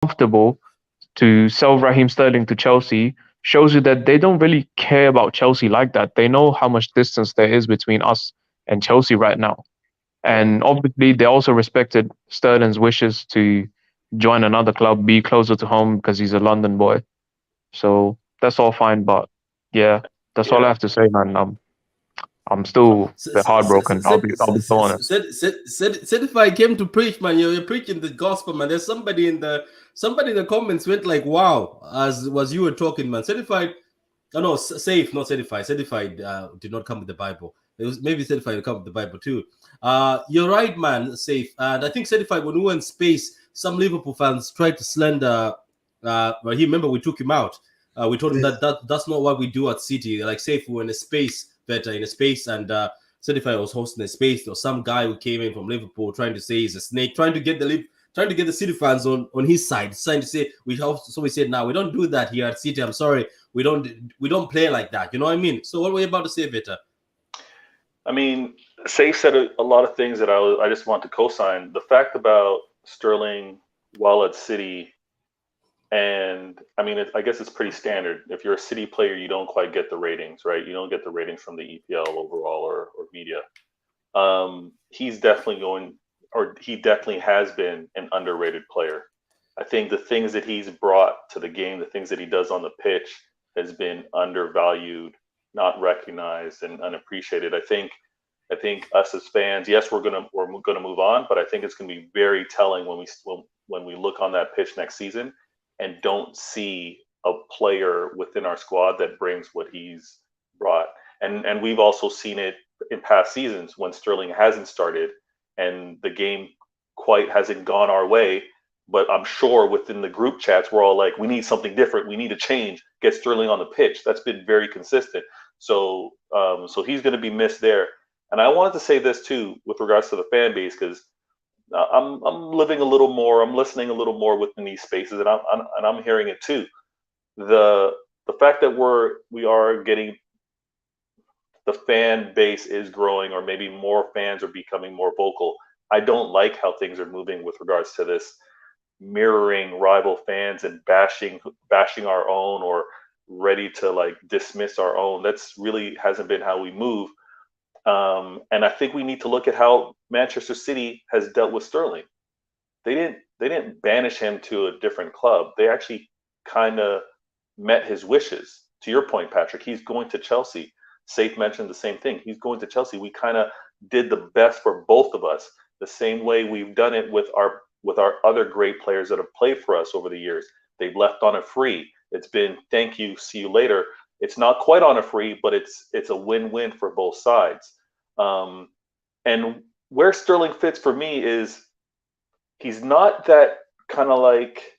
comfortable to sell Raheem Sterling to Chelsea shows you that they don't really care about Chelsea like that. They know how much distance there is between us and Chelsea right now. Yeah. And obviously, they also respected Sterling's wishes to join another club, be closer to home because he's a London boy. So that's all fine. But yeah, that's all I Yeah. have to say, man. I'm still a bit heartbroken. I'll be so honest. Said if I came to preach, man, you're preaching the gospel, man. There's somebody in the comments went like, "Wow," as was you were talking, man. Certified, oh no, safe, not certified. Certified did not come with the Bible. It was maybe certified to come with the Bible too. You're right, man. Safe, and I think certified. When we were in space, some Liverpool fans tried to slander. Raheem, remember we took him out. We told him that's not what we do at City. Like, say if we were in a space, better in a space, and certified was hosting a space, there was some guy who came in from Liverpool trying to say he's a snake, trying to get the City fans on his side, trying to say so we said, now we don't do that here at City. I'm sorry, we don't play like that. You know what I mean? So what were you about to say, Vita? I mean, Safe said a lot of things that I just want to co-sign. The fact about Sterling while at City, and I mean, I guess it's pretty standard. If you're a City player, you don't quite get the ratings, right? You don't get the ratings from the EPL overall or media. He's definitely going, or he definitely has been an underrated player. I think the things that he's brought to the game, the things that he does on the pitch, has been undervalued, not recognized, and unappreciated. I think us as fans, yes, we're gonna move on, but I think it's gonna be very telling when we look on that pitch next season and don't see a player within our squad that brings what he's brought. And we've also seen it in past seasons when Sterling hasn't started and the game quite hasn't gone our way. But I'm sure within the group chats, we're all like, we need something different. We need to change. Get Sterling on the pitch. That's been very consistent. So he's going to be missed there. And I wanted to say this too with regards to the fan base, because I'm living a little more. I'm listening a little more within these spaces, and I'm hearing it too. The fact that we are getting, the fan base is growing, or maybe more fans are becoming more vocal. I don't like how things are moving with regards to this mirroring rival fans and bashing our own, or ready to like dismiss our own. That's really hasn't been how we move. And I think we need to look at how Manchester City has dealt with Sterling. They didn't banish him to a different club. They actually kind of met his wishes. To your point, Patrick, he's going to Chelsea. Safe mentioned the same thing. He's going to Chelsea. We kind of did the best for both of us, the same way we've done it with our other great players that have played for us over the years. They've left on a free. It's been thank you, see you later. It's not quite on a free, but it's a win-win for both sides. And where Sterling fits for me is he's not that kind of like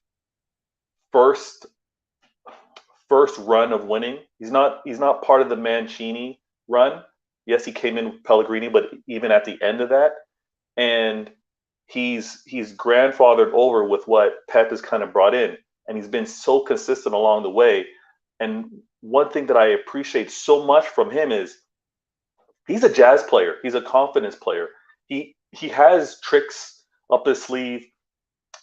first first run of winning. He's not part of the Mancini run. Yes, he came in with Pellegrini, but even at the end of that, and he's grandfathered over with what Pep has kind of brought in, and he's been so consistent along the way. And one thing that I appreciate so much from him is he's a jazz player. He's a confidence player. He has tricks up his sleeve.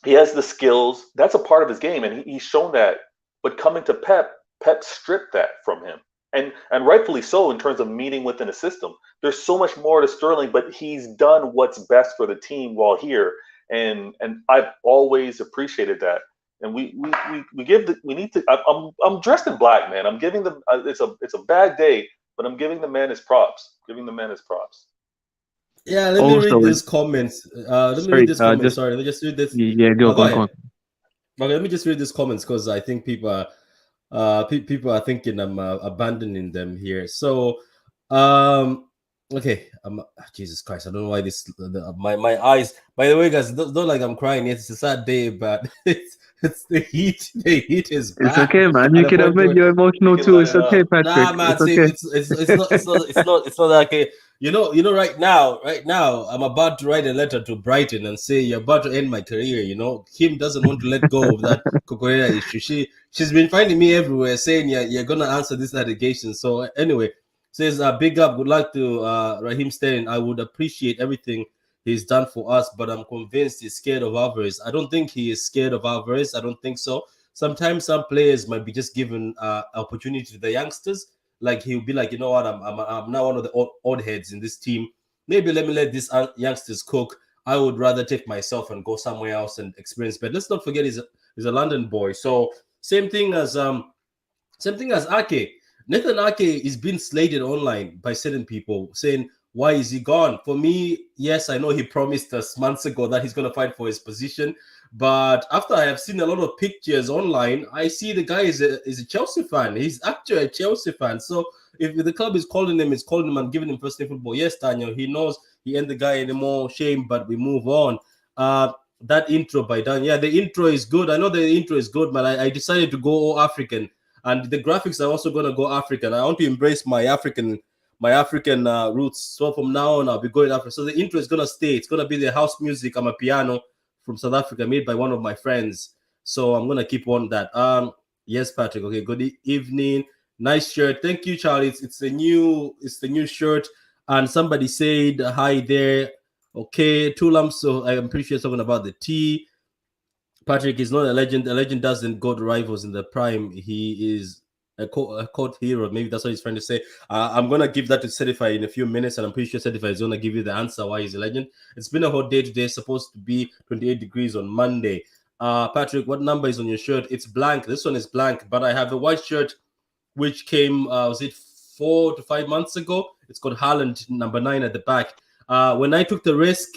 He has the skills. That's a part of his game, and he's shown that. But coming to Pep, Pep stripped that from him, and rightfully so in terms of meeting within a system. There's so much more to Sterling, but he's done what's best for the team while here, and I've always appreciated that. And we need to. I'm dressed in black, man. I'm giving them. It's a bad day, but I'm giving the man his props. Giving the man his props. Yeah, let me read Also, these comments. Let me read sorry, this comment. just Sorry, let me just read this. yeah, go, Go go, go ahead. on. Okay, let me just read these comments because I think people are thinking I'm abandoning them here. So, okay, Jesus Christ, I don't know why my eyes. By the way, guys, don't like I'm crying. It's a sad day, but it's the heat. The heat is It's bad okay, man. at You a can point admit where you're You emotional can too. let It's it okay, out. nah, Patrick. man. It's See, okay. it's not like a, right now I'm about to write a letter to Brighton and say you're about to end my career. Kim doesn't want to let go of that Kokorela issue. She's been finding me everywhere saying you're gonna answer this allegation. So anyway, says big up. Good luck to Raheem Sterling. I would appreciate everything he's done for us, but I'm convinced he's scared of Alvarez. I don't think he is scared of Alvarez. I don't think so. Sometimes some players might be just given opportunity to the youngsters. Like he'll be like, you know what, I'm now one of the odd heads in this team. Maybe let me let these youngsters cook. I would rather take myself and go somewhere else and experience. But let's not forget he's a London boy. So same thing as Ake. Nathan Ake is being slated online by certain people saying, why is he gone? For me, yes, I know he promised us months ago that he's going to fight for his position. But after I have seen a lot of pictures online, I see the guy is a Chelsea fan. He's actually a Chelsea fan. So if the club is calling him, and giving him first name football. Yes, Daniel, he knows he ain't the guy anymore. Shame, but we move on. That intro by Dan. Yeah, the intro is good. I know the intro is good, but I decided to go all African. And the graphics are also going to go African. I want to embrace my African roots. So from now on, I'll be going African. So the intro is going to stay. It's going to be the house music. I'm a piano from South Africa, made by one of my friends. So I'm going to keep on that. Yes, Patrick. Okay, good evening. Nice shirt. Thank you, Charlie. It's the new shirt. And somebody said hi there. Okay, Tulam. So I'm pretty sure talking about the tea. Patrick is not a legend. A legend doesn't go to rivals in the prime. He is a cult hero. Maybe that's what he's trying to say. I'm going to give that to Certify in a few minutes, and I'm pretty sure Certify is going to give you the answer why he's a legend. It's been a hot day today. It's supposed to be 28 degrees on Monday. Patrick, what number is on your shirt? It's blank. This one is blank, but I have a white shirt which came, was it 4 to 5 months ago? It's got Haaland, number 9 at the back. When I took the risk,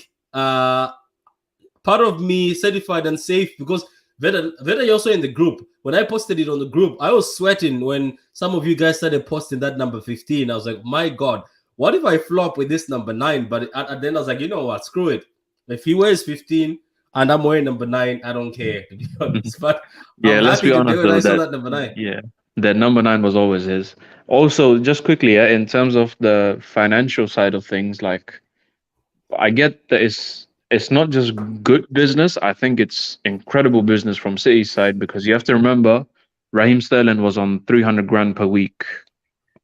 part of me certified and safe because Veda also in the group. When I posted it on the group, I was sweating when some of you guys started posting that number 15. I was like, my God, what if I flop with this number 9? But at the end, I was like, you know what? Screw it. If he wears 15 and I'm wearing number 9, I don't care, to be honest. But yeah, I'm let's happy be honest, when I saw though, that number 9. yeah, that number 9 was always his. Also, just quickly, in terms of the financial side of things, like I get that it's not just good business. I think it's incredible business from City's side because you have to remember, Raheem Sterling was on 300 grand per week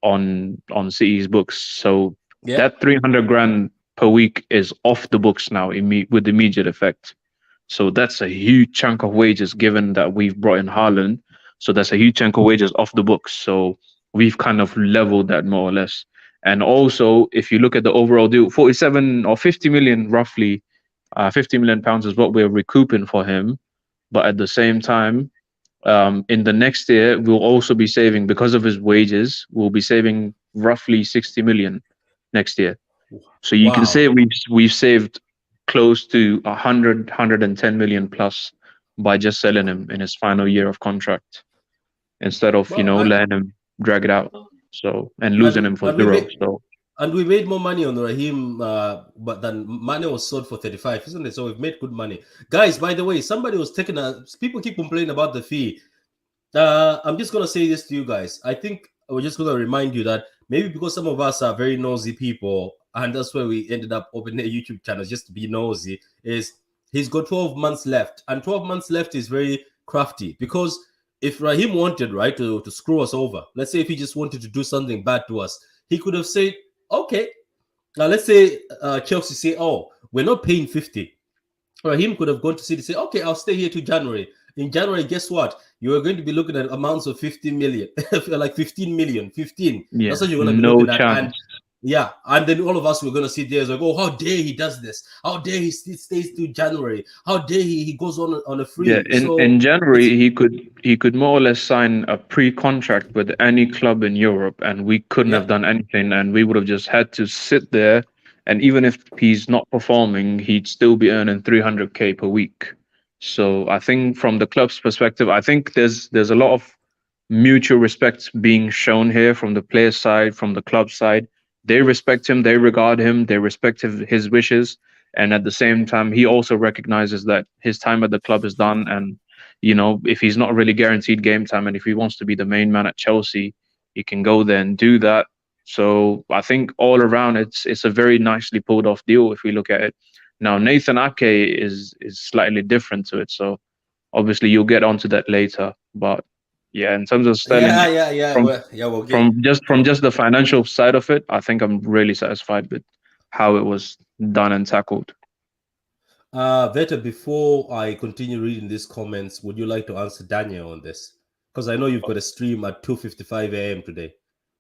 on City's books. So Yeah. that 300 grand per week is off the books now with immediate effect. So that's a huge chunk of wages given that we've brought in Haaland. So that's a huge chunk of wages off the books. So we've kind of leveled that more or less. And also, if you look at the overall deal, 47 or 50 million roughly, 50 million pounds is what we're recouping for him. But at the same time, in the next year, we'll also be saving because of his wages. We'll be saving roughly 60 million next year. So you can say we've saved close to 110 million plus by just selling him in his final year of contract instead of letting him drag it out. So and losing him for zero. And we made more money on Raheem, but then Mane was sold for 35, isn't it? So we've made good money, guys. By the way, somebody was taking people keep complaining about the fee. I'm just gonna say this to you guys. I think we're just gonna remind you that maybe because some of us are very nosy people, and that's why we ended up opening a YouTube channel just to be nosy. Is he's got 12 months left, and 12 months left is very crafty because if Raheem wanted to screw us over, let's say if he just wanted to do something bad to us, he could have said, okay, now let's say Chelsea say, oh, we're not paying 50. Raheem could have gone to City say, okay, I'll stay here to January. In January, guess what? You are going to be looking at amounts of 15 million, like 15 million, 15. Yeah, that's what you're going to be looking at. And yeah, and then all of us were going to sit there like, oh, how dare he does this? How dare he stays to January? How dare he goes on a free? Yeah, in January he could more or less sign a pre-contract with any club in Europe, and we couldn't have done anything, and we would have just had to sit there. And even if he's not performing, he'd still be earning 300k per week. So I think from the club's perspective, I think there's a lot of mutual respect being shown here from the player side, from the club side. They respect him, they regard him, they respect his wishes. And at the same time, he also recognizes that his time at the club is done. And, if he's not really guaranteed game time and if he wants to be the main man at Chelsea, he can go there and do that. So I think all around it's a very nicely pulled off deal if we look at it. Now, Nathan Ake is slightly different to it. So obviously you'll get onto that later. But yeah, in terms of Sterling, from just the financial side of it, I think I'm really satisfied with how it was done and tackled. Veta, before I continue reading these comments, would you like to answer Daniel on this? Because I know you've got a stream at 2:55 a.m. today,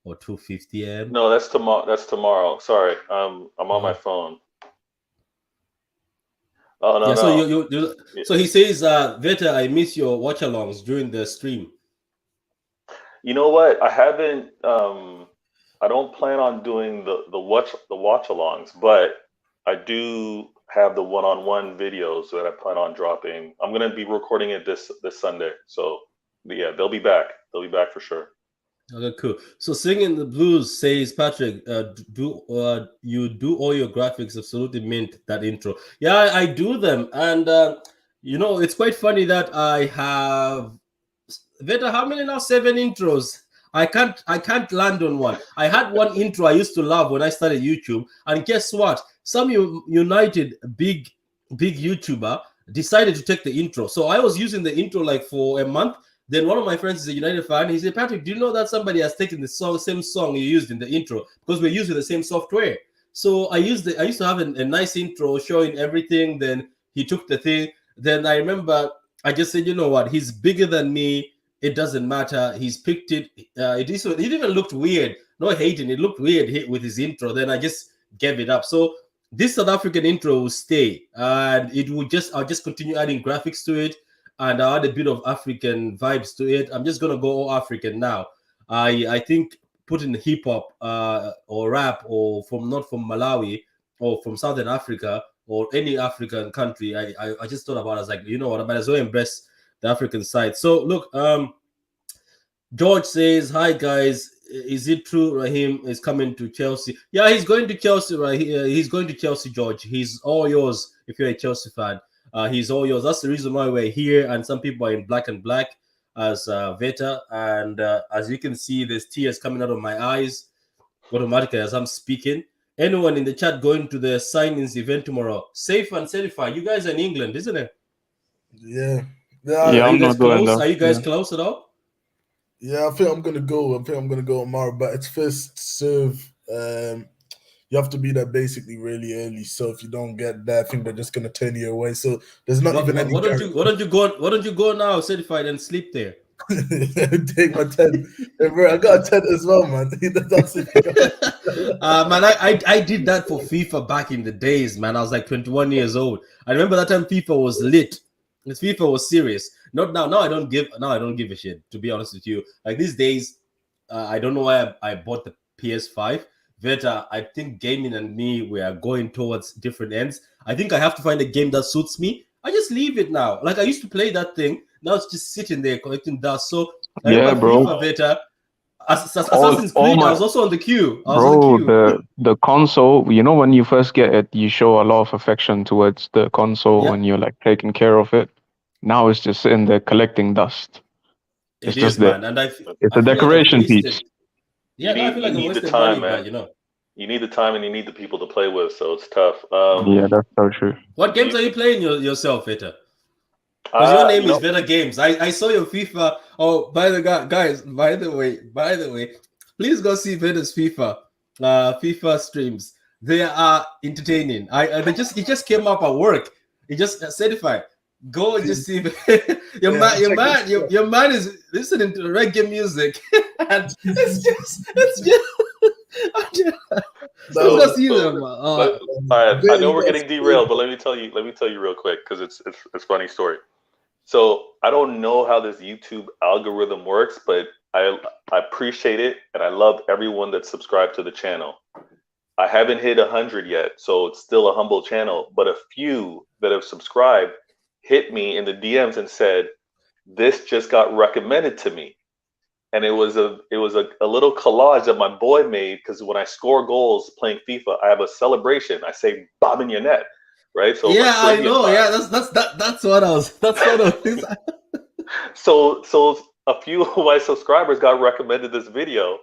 or 2:50 a.m. No, that's tomorrow. That's tomorrow. Sorry, I'm on my phone. Oh no, Yeah, so no. so he says, Veta, I miss your watch-alongs during the stream. You know what? I haven't. I don't plan on doing the watch-alongs, but I do have the one-on-one videos that I plan on dropping. I'm gonna be recording it this Sunday. So yeah, they'll be back. They'll be back for sure. Okay, cool. So singing the blues, says Patrick, you do all your graphics? Absolutely mint that intro. Yeah, I do them, and it's quite funny that I have Veta, how many now? 7 intros. I can't land on one. I had one intro I used to love when I started YouTube, and guess what? Some United big YouTuber decided to take the intro. So I was using the intro like for a month. Then one of my friends is a United fan. He said, Patrick, do you know that somebody has taken the same song you used in the intro, because we're using the same software? So I used to have a nice intro showing everything. Then he took the thing. Then I remember I just said, you know what? He's bigger than me. It doesn't matter. He's picked it. It even looked weird. No hating. It looked weird with his intro. Then I just gave it up. So this South African intro will stay, and I'll just continue adding graphics to it, and I'll add a bit of African vibes to it. I'm just gonna go all African now. I think putting hip hop or rap, or not from Malawi or from Southern Africa or any African country, I just thought about it. I was like, you know what, I might as well embrace the African side. So look, George says, hi guys, is it true Raheem is coming to Chelsea? Yeah, he's going to Chelsea, right? He's going to Chelsea, George. He's all yours if you're a Chelsea fan. He's all yours. That's the reason why we're here, and some people are in black and black as Veta, and as you can see, there's tears coming out of my eyes automatically as I'm speaking. Anyone in the chat going to the sign-ins event tomorrow? Safe and certified. You guys are in England, isn't it? Yeah. Are you guys close? Are you guys close at all? Yeah, I think I'm gonna go. I think I'm gonna go tomorrow, but it's first serve. You have to be there basically really early. So if you don't get there, I think they're just gonna turn you away. So there's not even any. Why don't you go now, certified, and sleep there? Take my 10. Hey, bro, I got a 10 as well, man. That's it. Man, I did that for FIFA back in the days, man. I was like 21 years old. I remember that time FIFA was lit. FIFA was serious. Not now. Now I don't give a shit, to be honest with you. Like these days, I don't know why I bought the PS5. Veta, I think gaming and me, we are going towards different ends. I think I have to find a game that suits me. I just leave it now. Like I used to play that thing. Now it's just sitting there collecting dust. So yeah, bro. FIFA, Veta, Assassin's Creed, I was also on the queue. The console, you know, when you first get it, you show a lot of affection towards the console when you're like taking care of it. Now it's just sitting there collecting dust. It's just there. And it's a decoration piece. Yeah, I feel like you need the time, man. You need the time and you need the people to play with, so it's tough. Yeah, that's so true. What games are you playing yourself, Veta? Because your name is Veta Games. I saw your FIFA. Oh, by the way, please go see Veta's FIFA streams. They are entertaining. It just came up at work. It just certified. Go and just see your man is listening to reggae music, and it's just I know we're getting derailed, but let me tell you real quick because it's a funny story. So I don't know how this YouTube algorithm works, but I appreciate it and I love everyone that's subscribed to the channel. I haven't hit 100 yet, so it's still a humble channel, but a few that have subscribed hit me in the DMs and said, this just got recommended to me. And it was a little collage that my boy made, because when I score goals playing FIFA, I have a celebration. I say "Bob in your net," right? So yeah, I know. Yeah, that's what I was. So a few of my subscribers got recommended this video,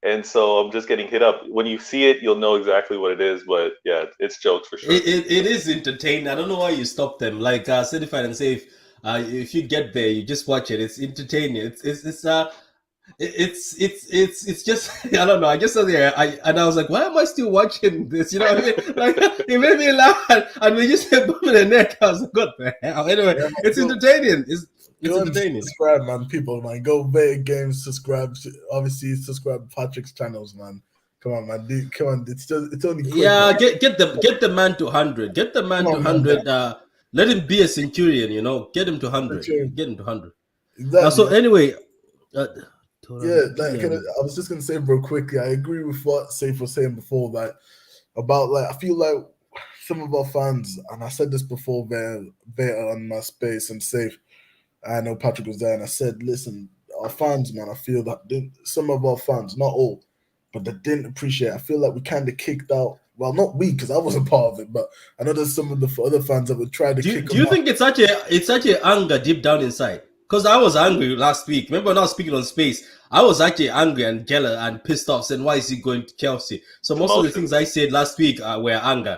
and so I'm just getting hit up. When you see it, you'll know exactly what it is. But yeah, it's jokes for sure. It is entertaining. I don't know why you stop them. Like certified and safe. If you get there, you just watch it. It's entertaining. It's It's just I don't know. I just said there, I was like, why am I still watching this? You know what I mean? Like it made me laugh, and we just said boom in the neck. I was like, what the hell? Anyway, Yeah, it's entertaining. It's go and entertaining. subscribe, man. People, man, go bet games. Subscribe. Obviously, subscribe to Patrick's channels, man. Come on, man. Dude, come on. It's only quick. Yeah, Man. get the man to 100. Get the man Come to on, man. 100. Let him be a centurion. You know, get him to 100. Centurion. Get him to 100. Exactly. So anyway, yeah, like I was just gonna say, bro, quickly. I agree with what Safe was saying before, that about like I feel like some of our fans, and I said this before, there on my space and Safe. I know Patrick was there, and I said, listen, our fans, man, I feel that some of our fans, not all, but they didn't appreciate it. I feel like we kind of kicked out. Well, not we, because I wasn't part of it, but I know there's some of the other fans that would try to kick. Do you think it's such a anger deep down inside? Because I was angry last week. Remember, not speaking on space. I was actually angry and jealous and pissed off, saying, "Why is he going to Chelsea?" So most of the things I said last week were anger,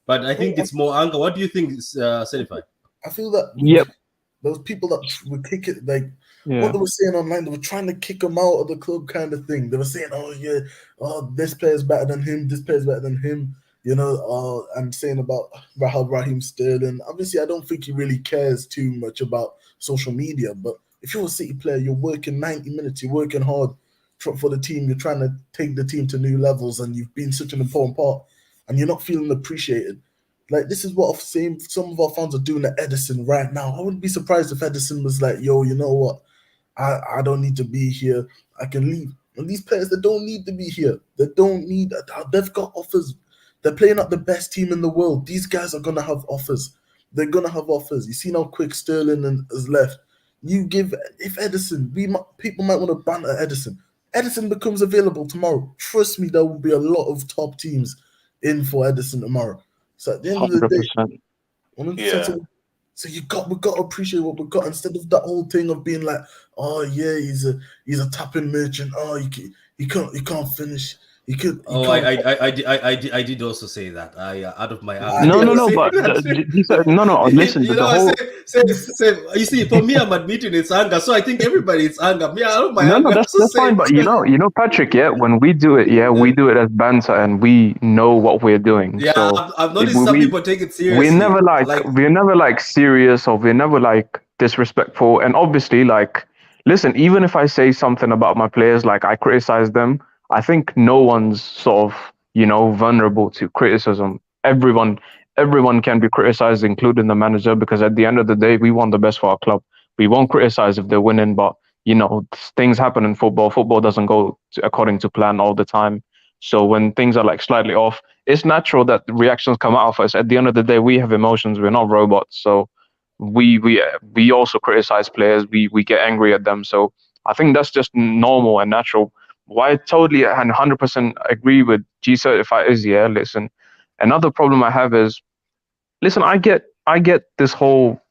but I think it's more anger. What do you think, Certified? I feel that those people that would kick it, like what they were saying online, they were trying to kick him out of the club, kind of thing. They were saying, "Oh yeah, this player's better than him. This player's better than him." You know, and saying about Raheem Sterling. Obviously, I don't think he really cares too much about social media. But if you're a City player, you're working 90 minutes, you're working hard for the team, you're trying to take the team to new levels, and you've been such an important part, and you're not feeling appreciated. Like, this is what I'm saying. Some of our fans are doing at Edison right now. I wouldn't be surprised if Edison was like, yo, you know what? I don't need to be here. I can leave. And these players, they don't need to be here. They don't need, they've got offers. They're playing at the best team in the world. These guys are going to have offers. They're going to have offers. You see how quick Sterling has left. If Edison, people might want to banter Edison. Edison becomes available tomorrow. Trust me, there will be a lot of top teams in for Edison tomorrow. So at the end of the day, 100%. So we've got to appreciate what we've got, instead of that whole thing of being like, oh yeah, he's a tapping merchant. Oh, he can't finish. I did also say that. Out of my no, but listen. You you see, for me, I'm admitting it's anger. So I think everybody, it's anger. Me, out of my anger. No, that's fine. But you know, Patrick, when we do it, we do it as banter, and we know what we're doing. Yeah, so I've noticed some people take it seriously. We're never like serious, or we're never like disrespectful. And obviously, like, listen, even if I say something about my players, like I criticize them, I think no one's sort of, vulnerable to criticism. Everyone can be criticized, including the manager, because at the end of the day, we want the best for our club. We won't criticize if they're winning, but, things happen in football. Football doesn't go according to plan all the time. So when things are like slightly off, it's natural that reactions come out of us. At the end of the day, we have emotions. We're not robots. So we also criticize players. We get angry at them. So I think that's just normal and natural. Why I totally and 100% agree with G Certified is, listen, another problem I have is, listen, I get this whole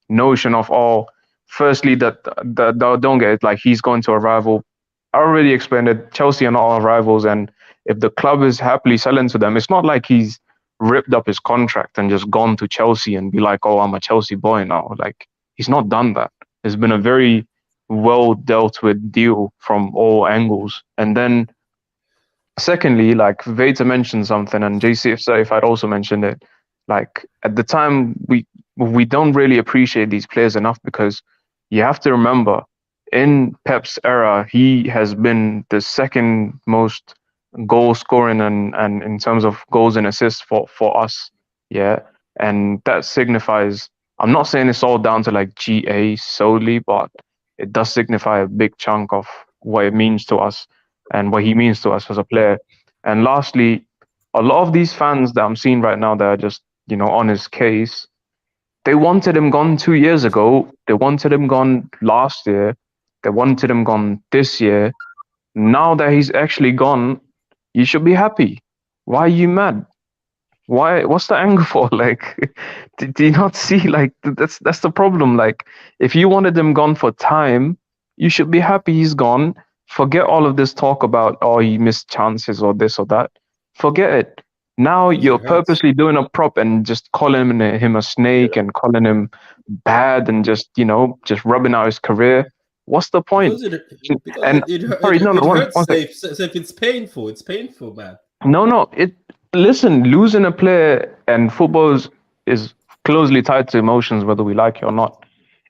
notion of, firstly, that don't get it, like he's going to a rival. I already explained it. Chelsea are not our rivals, and if the club is happily selling to them, it's not like he's ripped up his contract and just gone to Chelsea and be like, oh, I'm a Chelsea boy now. Like, he's not done that. It's been a very well dealt with deal from all angles. And then secondly, like Veta mentioned something, and JC Certified also mentioned it, like at the time we don't really appreciate these players enough, because you have to remember, in Pep's era, he has been the second most goal scoring and in terms of goals and assists for us. And that signifies, I'm not saying it's all down to like GA solely, but it does signify a big chunk of what it means to us and what he means to us as a player. And lastly, a lot of these fans that I'm seeing right now that are just, on his case, they wanted him gone 2 years ago. They wanted him gone last year. They wanted him gone this year. Now that he's actually gone, you should be happy. Why are you mad? Why? What's the anger for? Like, do you not see? Like, that's the problem. Like, if you wanted him gone for time, you should be happy he's gone. Forget all of this talk about, oh, he missed chances or this or that. Forget it. Now you're purposely doing a prop and just calling him a snake and calling him bad and just rubbing out his career. What's the point? Because And sorry, no, it one hurts. second. If it's painful, it's painful, man. No. Listen, losing a player and football is closely tied to emotions, whether we like it or not.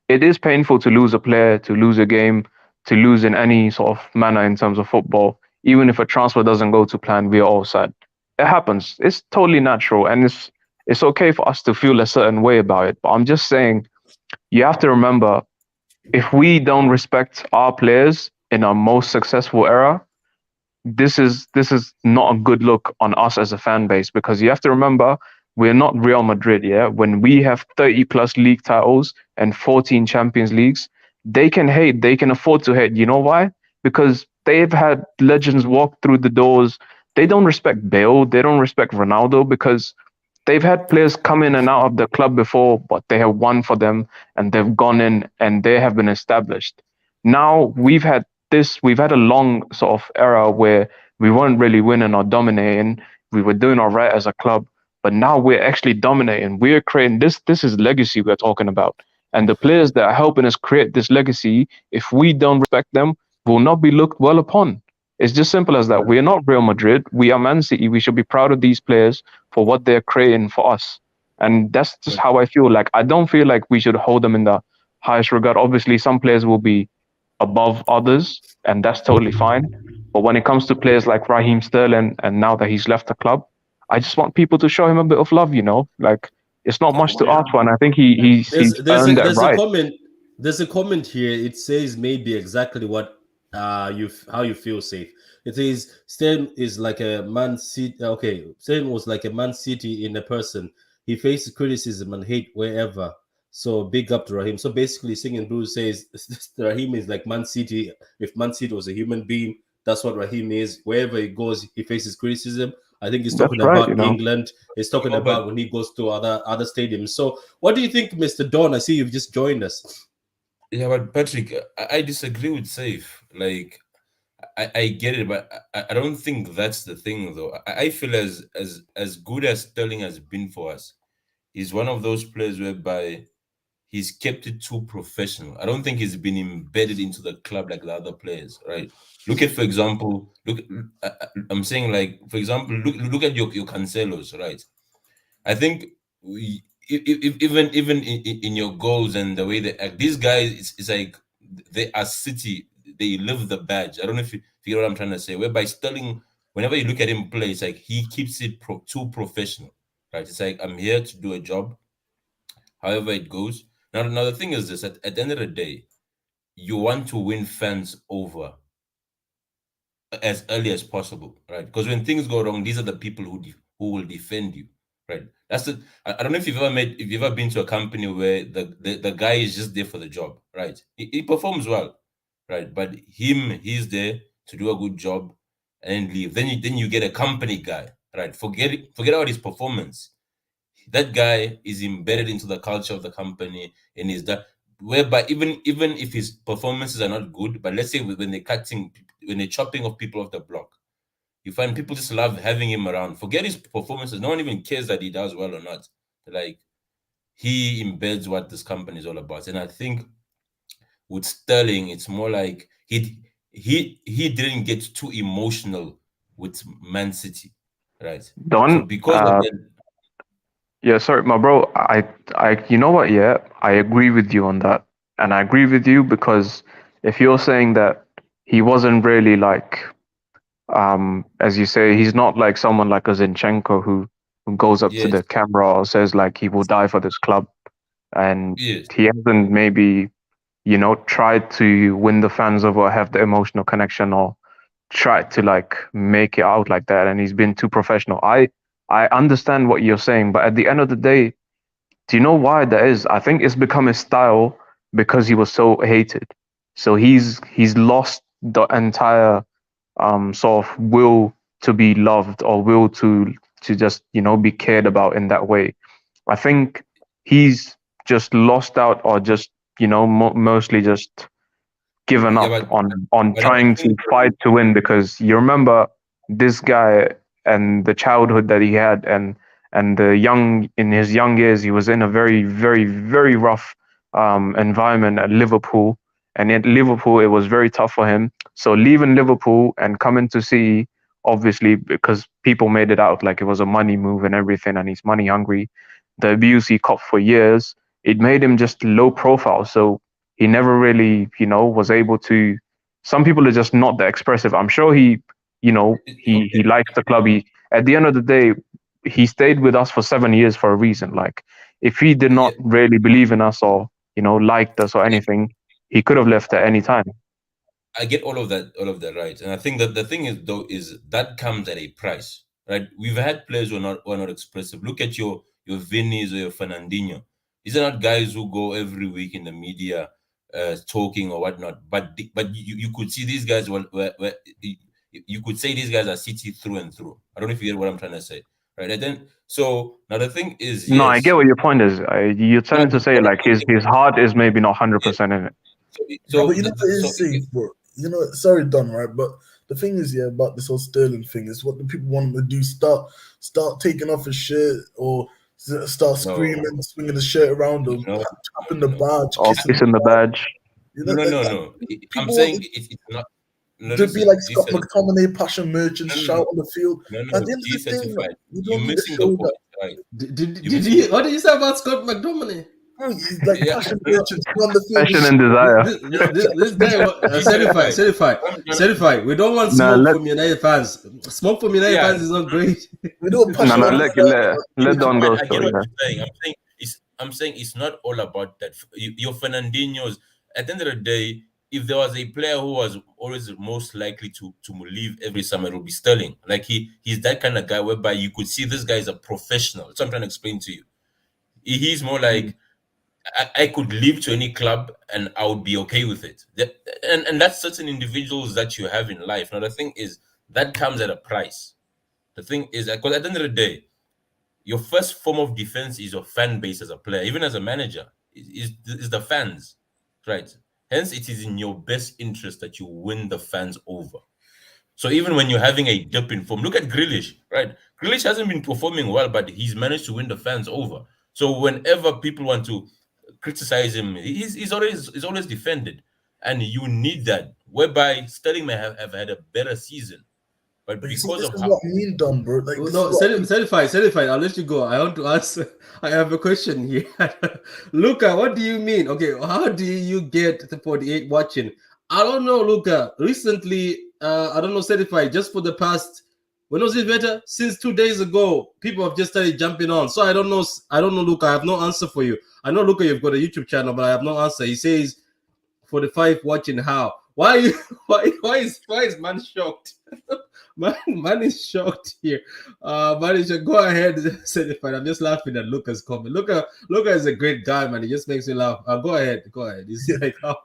It is painful to lose a player, to lose a game, to lose in any sort of manner in terms of football. Even if a transfer doesn't go to plan, we are all sad. It happens. It's totally natural, and it's okay for us to feel a certain way about it. But I'm just saying, you have to remember, if we don't respect our players in our most successful era, this is not a good look on us as a fan base, because you have to remember, we're not Real Madrid. Yeah, when we have 30 plus league titles and 14 Champions Leagues, they can hate, they can afford to hate. You know why? Because they've had legends walk through the doors. They don't respect Bale, they don't respect Ronaldo, because they've had players come in and out of the club before, but they have won for them and they've gone in and they have been established. Now we've had a long sort of era where we weren't really winning or dominating. We were doing all right as a club, but now we're actually dominating. We're creating this. This is legacy we're talking about, and the players that are helping us create this legacy, if we don't respect them, will not be looked well upon. It's just simple as that. We're not Real Madrid. We are Man City. We should be proud of these players for what they're creating for us. And that's just how I feel. Like, I don't feel like we should hold them in the highest regard. Obviously, some players will be above others, and that's totally fine. But when it comes to players like Raheem Sterling, and now that he's left the club, I just want people to show him a bit of love, you know? Like, it's not much to ask for, and I think he's earned that right. There's a comment here. It says maybe exactly what how you feel safe. It says Stan is like a Man City. Okay, Stan was like a Man City in a person. He faces criticism and hate wherever. So big up to Raheem. So basically, Singing Blues says Raheem is like Man City. If Man City was a human being, that's what Raheem is. Wherever he goes, he faces criticism. I think he's talking That's right, about you know. England. He's talking about when he goes to other stadiums. So what do you think, Mr. Don? I see you've just joined us. Yeah, but Patrick, I disagree with Safe. Like, I get it, but I don't think that's the thing, though. I feel as good as Sterling has been for us, he's one of those players whereby he's kept it too professional. I don't think he's been embedded into the club like the other players, right? Look at, for example, I'm saying, like, for example, look at your Cancelos, right? I think even in your goals and the way they act, these guys, it's like they are City. They live the badge. I don't know if you feel what I'm trying to say. Whereby Sterling, whenever you look at him play, it's like he keeps it too professional, right? It's like, I'm here to do a job, however it goes. Now the thing is this: at the end of the day, you want to win fans over as early as possible, right? Because when things go wrong, these are the people who will defend you, right? That's it. I don't know if you've ever been to a company where the guy is just there for the job, right? He performs well, right? But he's there to do a good job and leave. Then you get a company guy, right? Forget about his performance. That guy is embedded into the culture of the company and is that whereby even if his performances are not good, but let's say when they're chopping off people off the block, you find people just love having him around. Forget his performances. No one even cares that he does well or not. Like, he embeds what this company is all about. And I think with Sterling, it's more like he didn't get too emotional with Man City, right? Don, So because of that. yeah, sorry, my bro. You know what? Yeah, I agree with you on that, and I agree with you because if you're saying that he wasn't really like, as you say, he's not like someone like a Zinchenko who goes up to Yes. the camera or says like he will die for this club, and Yes. he hasn't maybe, you know, tried to win the fans over, or have the emotional connection, or tried to like make it out like that, and he's been too professional. I understand what you're saying, but at the end of the day, do you know why that is? I think it's become his style because he was so hated. So he's lost the entire sort of will to be loved, or will to just, you know, be cared about in that way. I think he's just lost out, or just, you know, mostly just given Yeah, up on but I trying to think fight to win, because you remember this guy and the childhood that he had, and the young in his young years he was in a very rough environment at Liverpool, And at Liverpool, it was very tough for him. So leaving Liverpool and coming to City, obviously, because people made it out like it was a money move and everything, and he's money hungry. The abuse he copped for years, it made him just low profile. So he never really, was able to. Some people are just not that expressive. I'm sure he likes the club. At the end of the day, he stayed with us for 7 years for a reason. Like, if he did not really believe in us or liked us or anything, he could have left at any time. I get all of that right, and I think that the thing is though is that comes at a price, right? We've had players who are not expressive. Look at your Vinny's or your Fernandinho. These are not guys who go every week in the media talking or whatnot. But you could see these guys were you could say these guys are City through and through. I don't know if you get what I'm trying to say, right? And then so now the thing is, no, I get what your point is. You're trying to say like his heart is maybe not 100% in it. So but what it is safe, bro. Sorry, Don, right? But the thing is, about this whole Sterling thing is what the people want him to do. Start taking off his shirt or start screaming, swinging the shirt around him, tapping the badge, kissing the badge. No. I'm saying it's not. To be like Scott McTominay, passion merchant, shout on the field. No, you're missing the point, right? What did you say about Scott McTominay? He's like passion merchant on the field. Passion and desire. This guy, certified. We don't want smoke from United fans. Smoke from United fans is not great. We don't passion. Let Don go. I get what you're saying. I'm saying it's not all about that. Your Fernandinho's. At the end of the day, if there was a player who was always most likely to leave every summer, it would be Sterling. Like he's that kind of guy whereby you could see this guy is a professional. That's what I'm trying to explain to you. He's more like I could leave to any club and I would be okay with it. And that's certain individuals that you have in life. Now the thing is that comes at a price. The thing is, because at the end of the day, your first form of defense is your fan base as a player, even as a manager, is the fans, right? Hence, it is in your best interest that you win the fans over. So even when you're having a dip in form, look at Grealish, right? Grealish hasn't been performing well, but he's managed to win the fans over. So whenever people want to criticize him, he's always defended. And you need that, whereby Sterling may have had a better season. But because of what I mean, done, bro. Like, no, certified. I'll let you go. I want to ask. I have a question here. Luca, what do you mean? Okay, how do you get the 48 watching? I don't know, Luca. Recently, I don't know, certified. Just for the past, when was it better? Since 2 days ago, people have just started jumping on. So I don't know, Luca. I have no answer for you. I know, Luca, you've got a YouTube channel, but I have no answer. He says 45 watching. How? Why is man shocked? Man is shocked here. Man is go ahead, certified. I'm just laughing at Luca's comment. Luca is a great guy, man. He just makes me laugh. Go ahead. He's like, bro,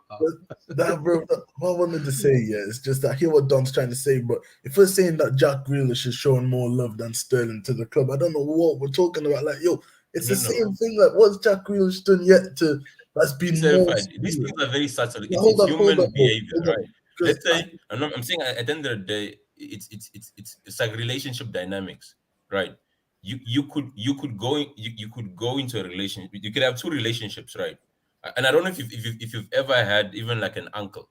what I wanted to say, it's just that I hear what Don's trying to say, but if we're saying that Jack Grealish is showing more love than Sterling to the club, I don't know what we're talking about. Like, it's the same thing. Like, what's Jack Grealish done yet to? That's been more. These things are very subtle. It's human behavior, right? Let's say, I'm saying at the end of the day, it's like relationship dynamics, right? You could go into a relationship. You could have two relationships, right? And I don't know if you've ever had even like an uncle.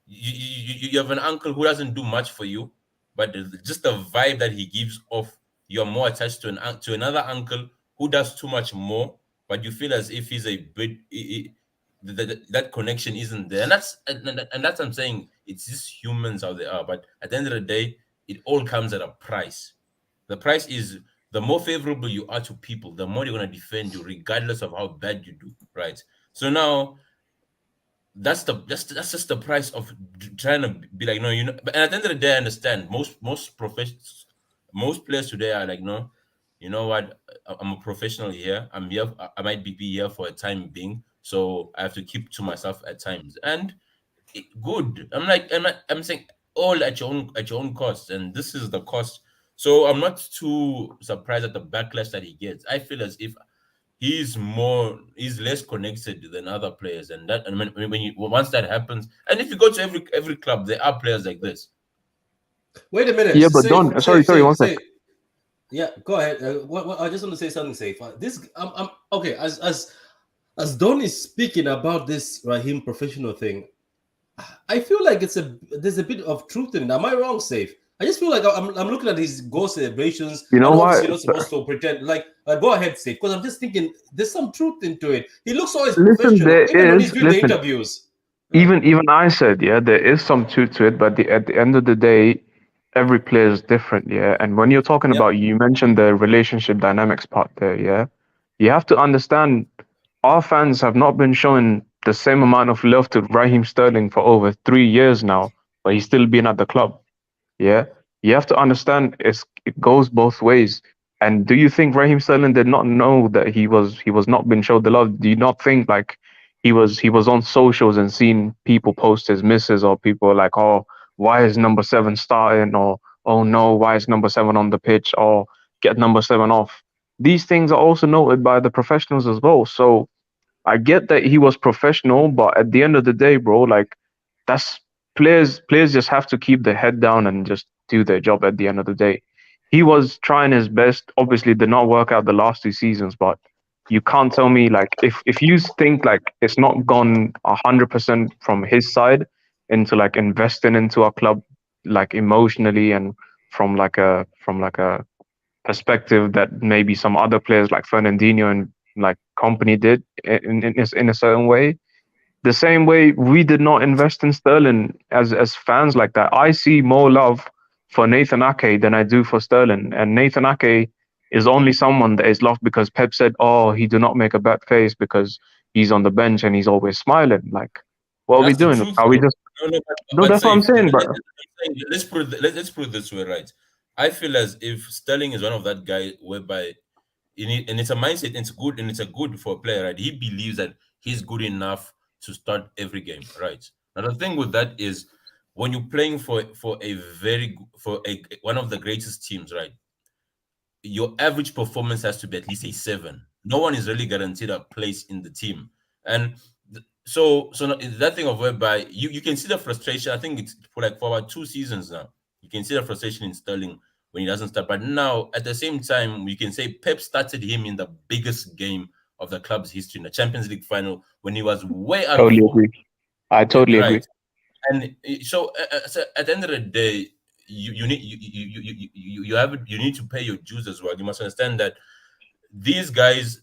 You have an uncle who doesn't do much for you, but just the vibe that he gives off, you're more attached to another uncle who does too much more, but you feel as if he's a bit that connection isn't there, and that's what I'm saying. It's just humans how they are, but at the end of the day, it all comes at a price. The price is the more favorable you are to people, the more they're gonna defend you, regardless of how bad you do, right? So now, that's just the price of trying to be like, no, But at the end of the day, I understand most players today are like, no, you know what? I'm a professional here. I'm here. I might be here for a time being, so I have to keep to myself at times. And good. I'm saying all at your own cost, and this is the cost. So I'm not too surprised at the backlash that he gets. I feel as if he's less connected than other players, and once that happens, and if you go to every club, there are players like this. Wait a minute. Yeah, but Don, sorry, one second. Yeah, go ahead. What I just want to say something safe. I'm okay. As Don is speaking about this Raheem professional thing, I feel like there's a bit of truth in it. Am I wrong, Safe? I just feel like I'm looking at his goal celebrations, You know and why? obviously you're not supposed to pretend. Like, go ahead, Safe, because I'm just thinking there's some truth into it. He looks always Listen, professional, there even when he's is. doing the Listen, interviews. even I said, yeah, there is some truth to it, but at the end of the day, every player is different, yeah. And when you're talking Yep. about, you mentioned the relationship dynamics part there, yeah. You have to understand, our fans have not been showing the same amount of love to Raheem Sterling for over 3 years now, but he's still been at the club. Yeah, you have to understand it goes both ways. And do you think Raheem Sterling did not know that he was not being showed the love? Do you not think like he was on socials and seen people post his misses, or people like, oh, why is number seven starting, or oh no, why is number seven on the pitch, or get number seven off? These things are also noted by the professionals as well. So I get that he was professional, but at the end of the day, bro, like that's players just have to keep their head down and just do their job at the end of the day. He was trying his best. Obviously, did not work out the last 2 seasons, but you can't tell me like if you think like it's not gone 100% from his side into like investing into our club, like emotionally, and from like a perspective that maybe some other players like Fernandinho and like company did in a certain way. The same way we did not invest in Sterling as fans like that. I see more love for Nathan Ake than I do for Sterling, and Nathan Ake is only someone that is loved because Pep said, "Oh, he do not make a bad face because he's on the bench and he's always smiling." Like, what are we That's the doing? truth, Are we though. just No, no, no? but That's what I'm safe. saying. But Let's put it this way, right? I feel as if Sterling is one of that guy whereby and it's a mindset. It's good, and it's a good for a player, right? He believes that he's good enough to start every game, right? Now the thing with that is when you're playing for a for a one of the greatest teams, right? Your average performance has to be at least a 7. No one is really guaranteed a place in the team, and that thing of whereby you can see the frustration. I think it's for about 2 seasons now. You can see the frustration in Sterling when he doesn't start. But now, at the same time, we can say Pep started him in the biggest game of the club's history, in the Champions League final, when he was way out of totally form. agree. I totally agree. Right. And so at the end of the day, you need you need to pay your dues as well. You must understand that these guys,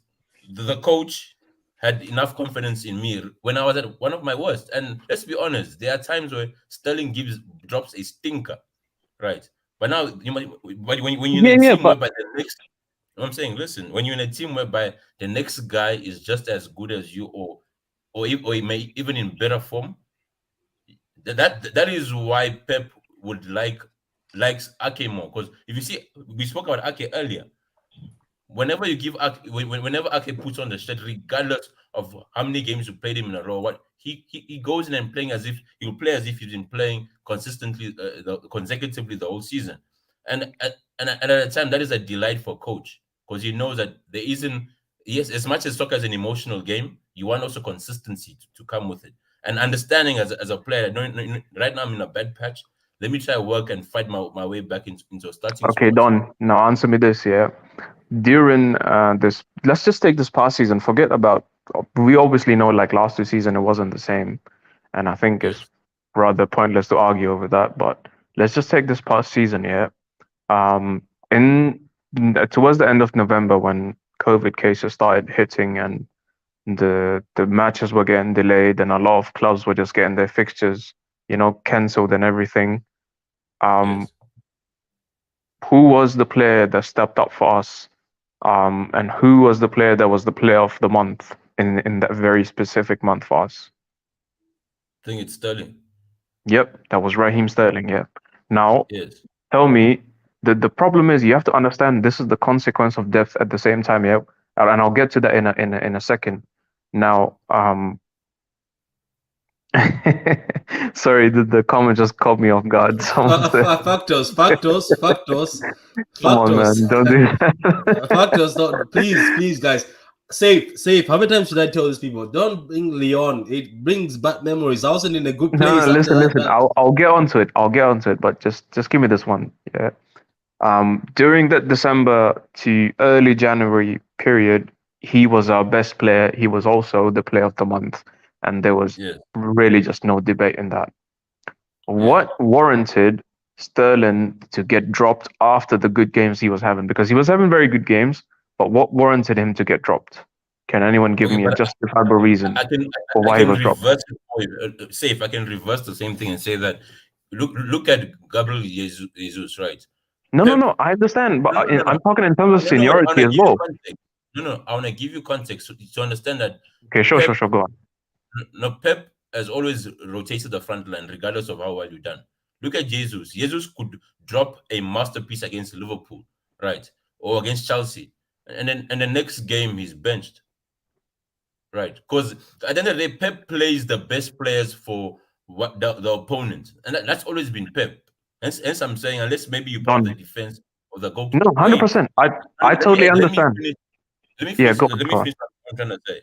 the coach had enough confidence in me when I was at one of my worst. And let's be honest, there are times where Sterling drops a stinker, right? But now but when you're in Yeah, a yeah, team but whereby the next I'm saying, listen, when you're in a team whereby the next guy is just as good as you, or he may even in better form, that is why Pep would likes Ake more. Because if you see, we spoke about Ake earlier. Whenever you give Ake, whenever Ake puts on the shirt, regardless of how many games you played him in a row, what he goes in and playing as if he'll play as if he's been playing consistently, consecutively the whole season. And at the time, that is a delight for coach because he knows that there isn't. Yes, as much as soccer is an emotional game, you want also consistency to come with it and understanding as a player. No, right now I'm in a bad patch. Let me try work and fight my way back into a starting okay, spot. Don. Now answer me this. Yeah, during this, let's just take this past season. Forget about. We obviously know like last 2 seasons it wasn't the same, and I think it's Yes, rather pointless to argue over that. But let's just take this past season. Yeah, in towards the end of November when COVID cases started hitting and the matches were getting delayed and a lot of clubs were just getting their fixtures, cancelled and everything. Um, yes. who was the player that stepped up for us? And who was the player that was the player of the month in that very specific month for us? I think it's Sterling. Yep, that was Raheem Sterling. Yep. Now, Yes. tell me, the problem is you have to understand this is the consequence of depth at the same time. Yeah, and I'll get to that in a second. Now, sorry, the comment just caught me off guard. Someone said, "Come on, Factors. man, don't do that." Factors. Not, please, guys. Safe. How many times should I tell these people? Don't bring Leon. It brings bad memories. I wasn't in a good No, place no, after listen, that. listen. I'll get onto it. I'll get onto it, but just give me this one. Yeah. During that December to early January period, he was our best player. He was also the player of the month. and there was Yeah. really just no debate in that. Yeah. What warranted Sterling to get dropped after the good games he was having? Because he was having very good games, but what warranted him to get dropped? Can anyone give Okay, me a but justifiable reason I can for I why he can was dropped? reverse it for you. Say if I can reverse the same thing and say that look at Gabriel Jesus, right? No, no, Pep. no. I understand, but No. I'm talking in terms of No, no. I seniority wanna as give you well. context. No. I wanna give you context to understand that Okay, sure, Pep. sure, sure. Go on. No, Pep has always rotated the front line, regardless of how well you've done. Look at Jesus. Jesus could drop a masterpiece against Liverpool, right, or against Chelsea, and then the next game he's benched, right? Because at the end of the day, Pep plays the best players for what the opponent, and that's always been Pep. Hence, I'm saying unless maybe you're part of the Done. defense of the goal. No, Wait, 100%. I totally let me understand. finish. Yeah, go Let on, me go on. finish what I'm trying to say.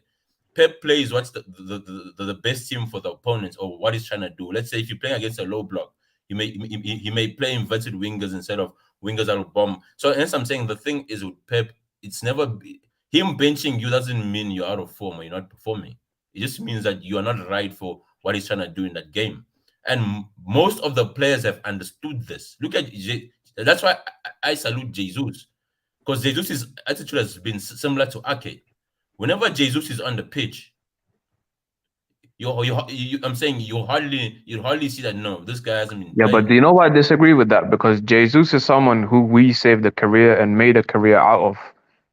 Pep plays what's the best team for the opponents or what he's trying to do. Let's say if you're playing against a low block, he may play inverted wingers instead of wingers that will bomb. So hence I'm saying the thing is with Pep, it's never him benching you doesn't mean you're out of form or you're not performing. It just means that you are not right for what he's trying to do in that game. And most of the players have understood this. Look at that's why I salute Jesus because Jesus' attitude has been similar to Ake. Whenever Jesus is on the pitch, I'm saying you hardly see that. No, this guy hasn't been Yeah, but playing. do you know why I disagree with that? Because Jesus is someone who we saved a career and made a career out of.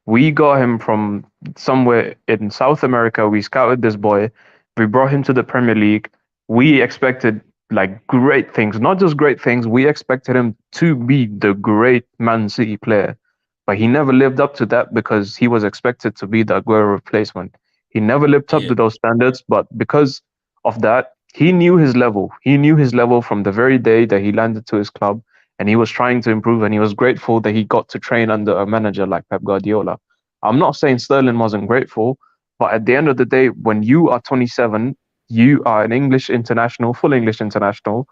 We got him from somewhere in South America. We scouted this boy. We brought him to the Premier League. We expected like great things, not just great things. We expected him to be the great Man City player, but he never lived up to that because he was expected to be the Aguero replacement. He never lived up Yeah, to those standards, but because of that, he knew his level. He knew his level from the very day that he landed to his club, and he was trying to improve. And he was grateful that he got to train under a manager like Pep Guardiola. I'm not saying Sterling wasn't grateful, but at the end of the day, when you are 27, you are an English international, full English international.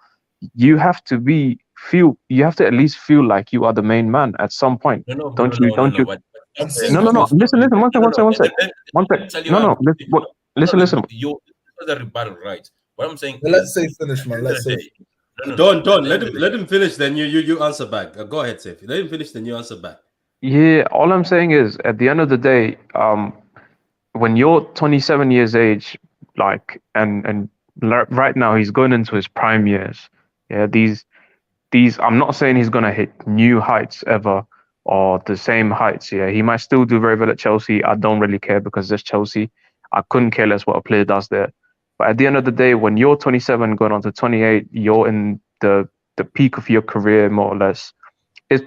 You have to you have to at least feel like you are the main man at some point. Don't you? Don't no. you? What I'm And saying, No, since no, no. we've Listen, listen. One sec, one sec, one sec. One let sec. me tell you No, how. no. Listen, listen. You the rebuttal, right? What I'm saying let's is, say finish, at the man. end of Let's the say day, no. At Don't the let end him of the let day, him finish. Then you answer back. Go ahead, Safe. Let him finish. Then you answer back. Yeah, all I'm saying is, at the end of the day, when you're 27 years age, like, right now he's going into his prime years. Yeah, these. I'm not saying he's gonna hit new heights ever or the same heights. Yeah, he might still do very well at Chelsea. I don't really care because there's Chelsea. I couldn't care less what a player does there. But at the end of the day, when you're 27 going on to 28, you're in the peak of your career more or less.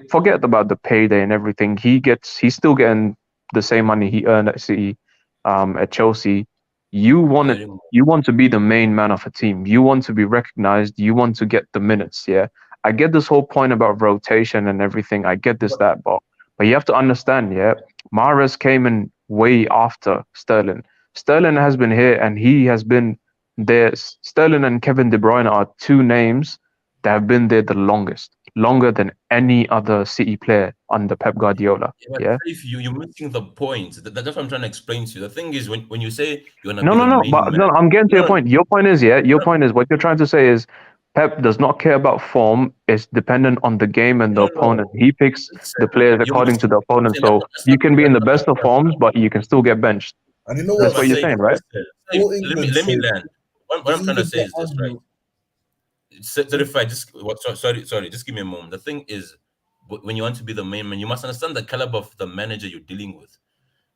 Forget about the payday and everything. He's still getting the same money he earned at City, at Chelsea. You want it, you want to be the main man of a team. You want to be recognized. You want to get the minutes. Yeah, I get this whole point about rotation and everything. I get this that, but you have to understand. Yeah, Mahrez came in way after Sterling. Sterling has been here and he has been there. Sterling and Kevin De Bruyne are two names that have been there the longest, longer than any other City player under Pep Guardiola. but Yeah. if you're missing the point, that's what I'm trying to explain to you. The thing is, when you say you wanna No, be no, the no. main But man, no, I'm getting to your no, point. Your point is, yeah, your no, point is what you're trying to say is Pep does not care about form. It's dependent on the game and the opponent. no. He picks the Listen, players you according must to the opponent. listen. So That's you not can be in the that's not best of what I'm forms, but you can still get benched. and you know No, That's what? what but you're say, saying, right? listen, say, For England let me sake, land. What it's I'm trying to either say get is this, right? on. Certified. Just sorry. Just give me a moment. The thing is, when you want to be the main man, you must understand the caliber of the manager you're dealing with.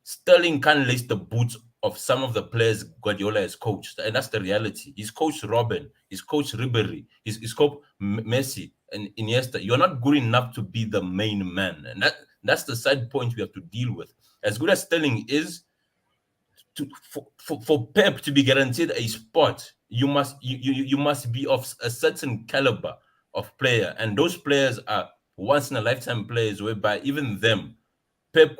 Sterling can't lace the boots of some of the players Guardiola has coached, and that's the reality. He's coached Robin, he's coached Ribery, he's coached Messi and Iniesta. You're not good enough to be the main man, and that's the side point we have to deal with. As good as Sterling is, for Pep to be guaranteed a spot, you must be of a certain caliber of player, and those players are once in a lifetime players, whereby even them Pep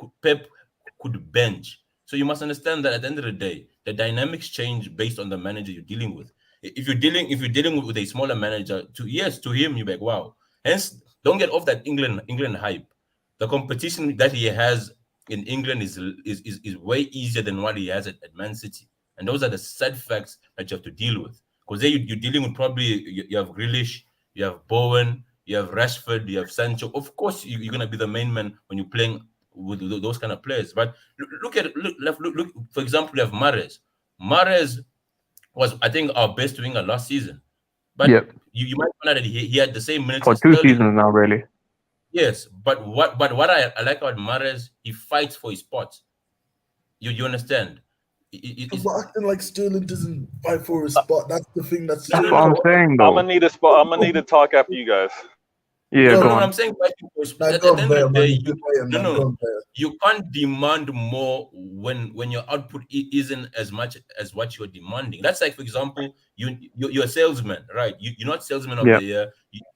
could bench. So you must understand that at the end of the day, the dynamics change based on the manager you're dealing with. If you're dealing with a smaller manager, to him you're like wow. Hence, don't get off that England hype. The competition that he has in England is way easier than what he has at Man City. And those are the sad facts that you have to deal with. Because there you're dealing with probably, you have Grealish, you have Bowen, you have Rashford, you have Sancho. Of course, you're going to be the main man when you're playing with those kind of players. But look, for example, you have Mahrez. Mahrez was, I think, our best winger last season. But Yep. you might find out that he had the same minutes For as 2 Sterling. seasons now, really. Yes, but what I like about Mahrez, he fights for his spot. You understand? But acting like Sterling doesn't fight for a spot. That's the thing. That's That's what I'm saying, though. I'm gonna need a spot. I'm gonna need to talk after you guys. Yeah, go on. I'm saying fighting for his spot. Nah, At go the on, end of the Bear, day, man. Go on, Bear. you can't demand more when your output isn't as much as what you're demanding. That's like, for example, you're a salesman, right? You're not salesman of Yeah. the year.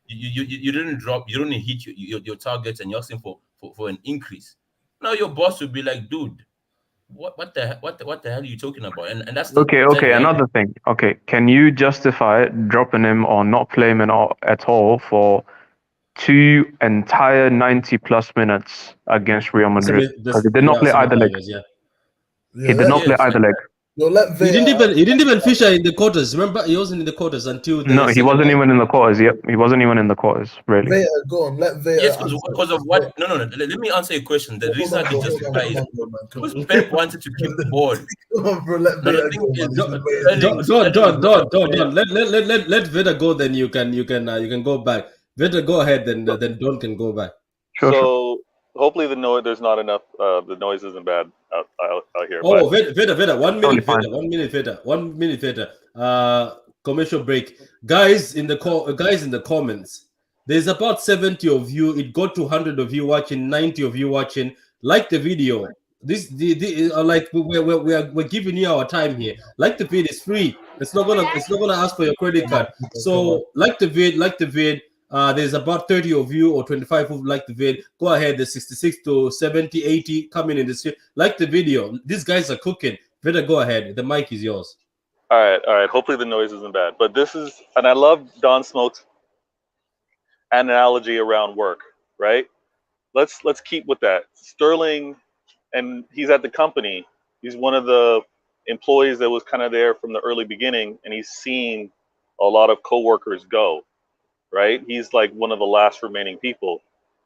You didn't hit your targets, and you're asking for an increase. Now your boss will be like, dude, what the hell are you talking about? And that's the Okay. Another thing. Okay, can you justify dropping him or not playing him at all for 2 entire 90+ minutes against Real Madrid? Because he did not play either leg. Yeah. He did not play either leg. Let He didn't even feature in the quarters. Remember, he wasn't in the quarters until the No, he wasn't even in the quarters. Yep, he wasn't even in the quarters, really. Veta, go on. Let Veta. Yes, because of what? No. Let me answer your question. The reason I can justify is because Pep wanted to keep the ball. Come on, bro. Let No, Veta Don't let Veta go. Then you can go back. Veta, go ahead. Then Don can go back. So hopefully there's not enough. The noise isn't bad out here. Oh, Veta. 1 minute, Totally Veta. 1 minute, Veta. Commercial break, guys. In the comments, there's about 70 of you. It got to 100 of you watching, 90 of you watching. Like the video. Like we're giving you our time here. Like the vid, is free. It's not gonna ask for your credit card. So like the vid. There's about 30 of you or 25 who like the vid. Go ahead. There's 66 to 70, 80 coming in this. Like the video. These guys are cooking. Veda, go ahead. The mic is yours. All right. Hopefully the noise isn't bad. But this is, and I love Don Smoke's analogy around work. Right? Let's keep with that. Sterling, and he's at the company. He's one of the employees that was kind of there from the early beginning, and he's seen a lot of coworkers go. Right? He's like one of the last remaining people.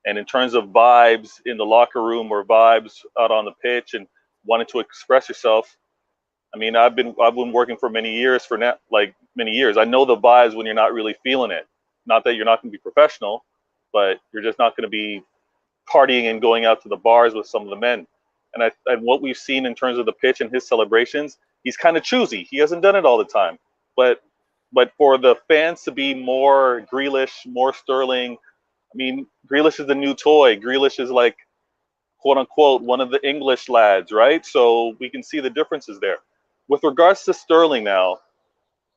And in terms of vibes in the locker room or vibes out on the pitch and wanting to express yourself, I mean, I've been working for many years I know the vibes when you're not really feeling it. Not that you're not going to be professional, but you're just not going to be partying and going out to the bars with some of the men. And what we've seen in terms of the pitch and his celebrations, he's kind of choosy. He hasn't done it all the time, but for the fans to be more Grealish, more Sterling, I mean, Grealish is the new toy. Grealish is like, quote unquote, one of the English lads, right? So we can see the differences there. With regards to Sterling now,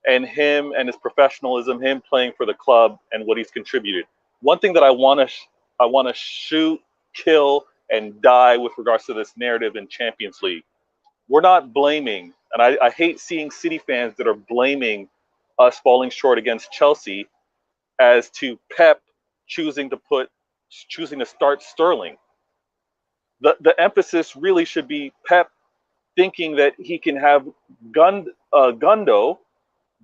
and him and his professionalism, him playing for the club and what he's contributed. One thing that I want to shoot, kill, and die with regards to this narrative in Champions League. We're not blaming, and I hate seeing City fans that are blaming us falling short against Chelsea as to Pep choosing to start Sterling. The emphasis really should be Pep thinking that he can have Gundo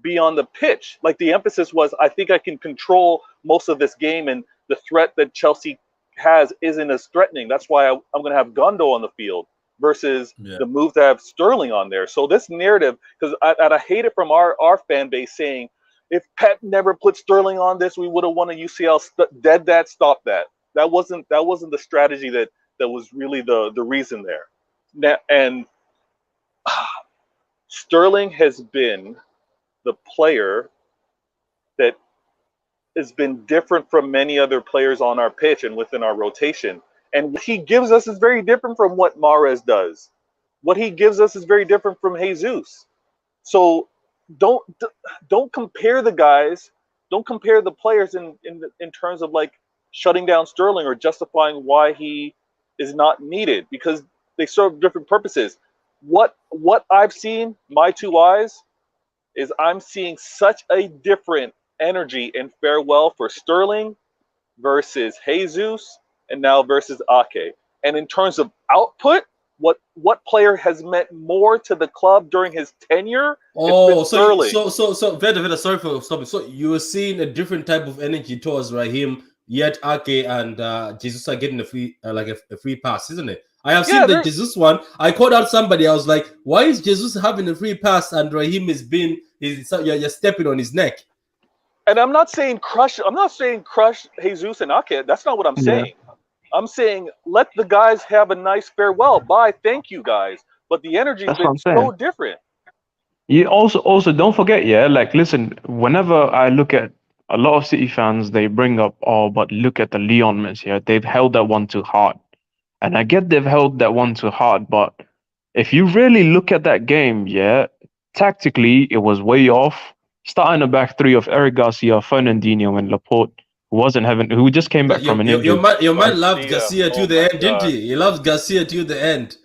be on the pitch. Like the emphasis was, I think I can control most of this game, and the threat that Chelsea has isn't as threatening. That's why I'm going to have Gundo on the field versus the move to have Sterling on there. So this narrative, because I hate it from our fan base saying, if Pep never put Sterling on this, we would have won a UCL. Stop that. That wasn't the strategy that was really the reason there. And Sterling has been the player that has been different from many other players on our pitch and within our rotation. And what he gives us is very different from what Mahrez does. What he gives us is very different from Jesus. So don't compare the guys. Don't compare the players in terms of like shutting down Sterling or justifying why he is not needed, because they serve different purposes. What I've seen, my two eyes, is I'm seeing such a different energy and farewell for Sterling versus Jesus and now versus Ake. And in terms of output, what player has meant more to the club during his tenure? Oh, It's been Sterling. so Veda, sorry for stopping. So you were seeing a different type of energy towards Raheem, yet Ake and Jesus are getting a free a free pass, isn't it? I have seen the Jesus one. I called out somebody. I was like, why is Jesus having a free pass and Raheem is being you're stepping on his neck? And I'm not saying crush Jesus and Ake. That's not what I'm saying. I'm saying let the guys have a nice farewell. Bye, thank you guys. But the energy's been so different. You also don't forget, like listen, whenever I look at a lot of City fans, they bring up, oh, but look at the Leon miss here. They've held that one too hard. And I get they've held that one too hard, but if you really look at that game, tactically it was way off. Starting a back three of Eric Garcia, Fernandinho, and Laporte, who just came back from an injury. Your man loved Garcia to the end, didn't he? He loves Garcia to the end.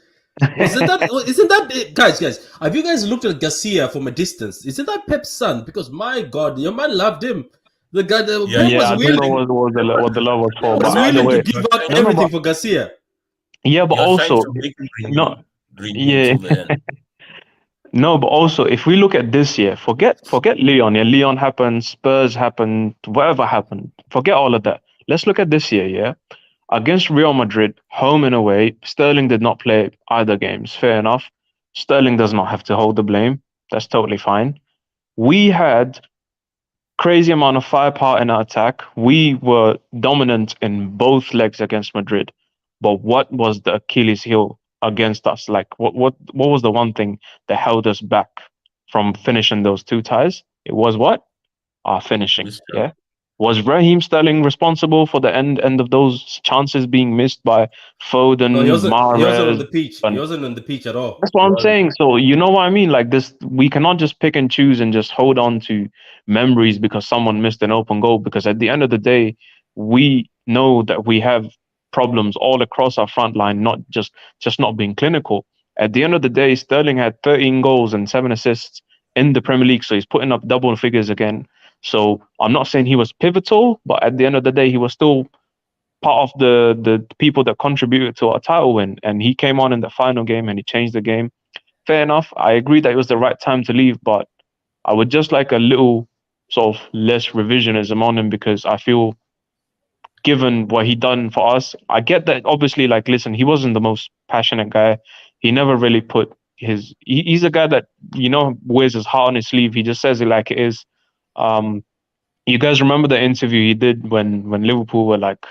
Isn't that guys? Have you guys looked at Garcia from a distance? Isn't that Pep's son? Because my God, your man loved him. The guy was I willing. don't know what the love was for. Was But willing to give out everything for Garcia. Yeah, but also no, but also if we look at this year, forget Leon. Yeah, Leon happened, Spurs happened, whatever happened. Forget all of that. Let's look at this year. Yeah. Against Real Madrid, home and away, Sterling did not play either games. Fair enough. Sterling does not have to hold the blame. That's totally fine. We had crazy amount of firepower in our attack. We were dominant in both legs against Madrid. But what was the Achilles heel against us? Like, what was the one thing that held us back from finishing those two ties? It was what? Our finishing. Yeah. Was Raheem Sterling responsible for the end of those chances being missed by Foden, Mahrez? He wasn't on the pitch. He wasn't on the pitch at all. That's what I'm saying. So you know what I mean? Like this, we cannot just pick and choose and just hold on to memories because someone missed an open goal. Because at the end of the day, we know that we have problems all across our front line, not just not being clinical. At the end of the day, Sterling had 13 goals and 7 assists in the Premier League, so he's putting up double figures again. So I'm not saying he was pivotal, but at the end of the day, he was still part of the people that contributed to our title win. And he came on in the final game and he changed the game. Fair enough. I agree that it was the right time to leave, but I would just like a little sort of less revisionism on him because I feel given what he done for us, I get that obviously, like, listen, he wasn't the most passionate guy. He never really put he's a guy that, wears his heart on his sleeve. He just says it like it is. You guys remember the interview he did when Liverpool were like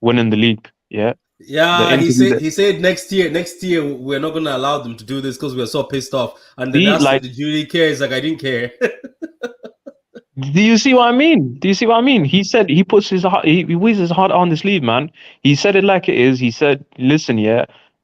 winning the league? Yeah. Yeah, he said next year we're not gonna allow them to do this because we're so pissed off. And then did you really care? He's like, I didn't care. Do you see what I mean? He said he puts his heart, he wears his heart on the sleeve, man. He said it like it is. He said, listen,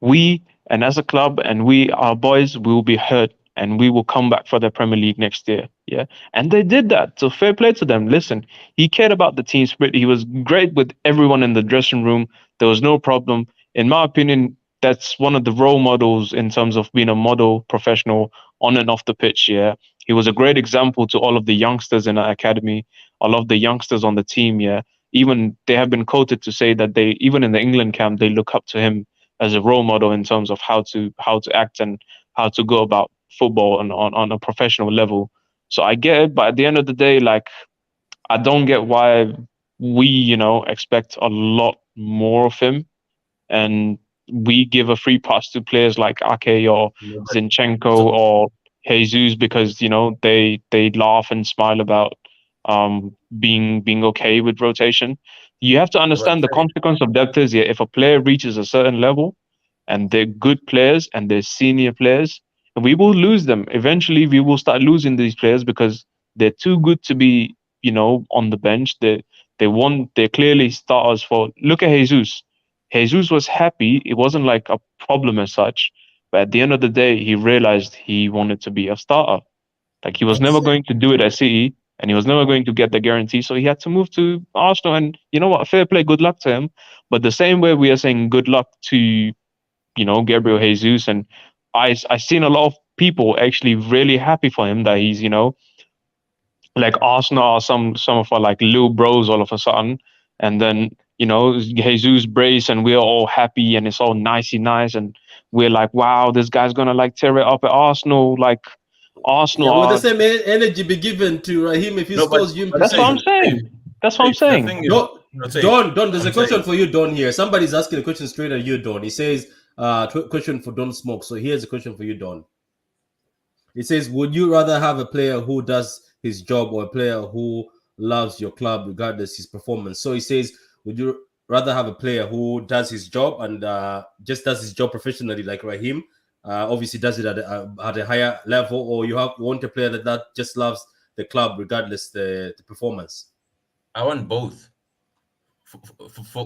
we and as a club and our boys will be hurt and we will come back for the Premier League next year. Yeah. And they did that. So fair play to them. Listen, he cared about the team spirit. He was great with everyone in the dressing room. There was no problem. In my opinion, that's one of the role models in terms of being a model professional on and off the pitch. Yeah. He was a great example to all of the youngsters in our academy, all of the youngsters on the team. Yeah. Even they have been quoted to say that even in the England camp, they look up to him as a role model in terms of how to act and how to go about football on a professional level. So I get it, but at the end of the day, like, I don't get why we, expect a lot more of him, and we give a free pass to players like Ake or Zinchenko or Jesus because they laugh and smile about being okay with rotation. You have to understand the consequence of depth is if a player reaches a certain level and they're good players and they're senior players, we will lose them. Eventually, we will start losing these players because they're too good to be, on the bench. They're clearly starters for. Look at Jesus. Jesus was happy. It wasn't like a problem as such. But at the end of the day, he realized he wanted to be a starter. Like he was never going to do it at City, and he was never going to get the guarantee. So he had to move to Arsenal. And you know what? Fair play, good luck to him. But the same way we are saying good luck to, Gabriel Jesus, and I've seen a lot of people actually really happy for him that he's, like Arsenal are some of our like little bros all of a sudden, and then Jesus brace, and we're all happy, and it's all nicey nice, and we're like, wow, this guy's gonna like tear it up at Arsenal, like Arsenal Yeah, will the are. same energy be given to Raheem if he No, but, scores you? but That's what I'm Safe, saying. That's what I'm Safe, the saying. thing is, Don, no, Safe, Don, there's a I'm question saying- for you, Don. Here, somebody's asking a question straight at you, Don. He says, question for Don Smoke. So here's a question for you, Don. It says, would you rather have a player who does his job or a player who loves your club regardless his performance? So he says, would you rather have a player who does his job and just does his job professionally, like Raheem, obviously does it at a higher level, or you want a player that just loves the club regardless the performance? I want both.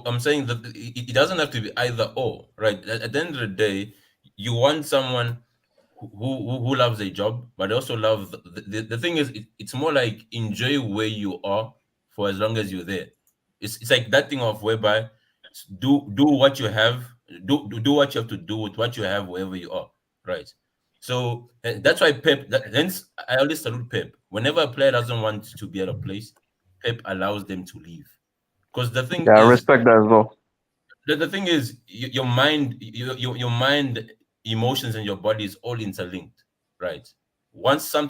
I'm saying that it doesn't have to be either or, right? At the end of the day, you want someone who loves a job, but also love the thing is it's more like enjoy where you are for as long as you're there. It's like that thing of whereby do what you have, do what you have to do with what you have wherever you are, right? So that's why hence I always salute Pep. Whenever a player doesn't want to be at a place, Pep allows them to leave. Because the thing Yeah, I is, respect that as well. the thing is, your mind, your mind, emotions, and your body is all interlinked, right? Once a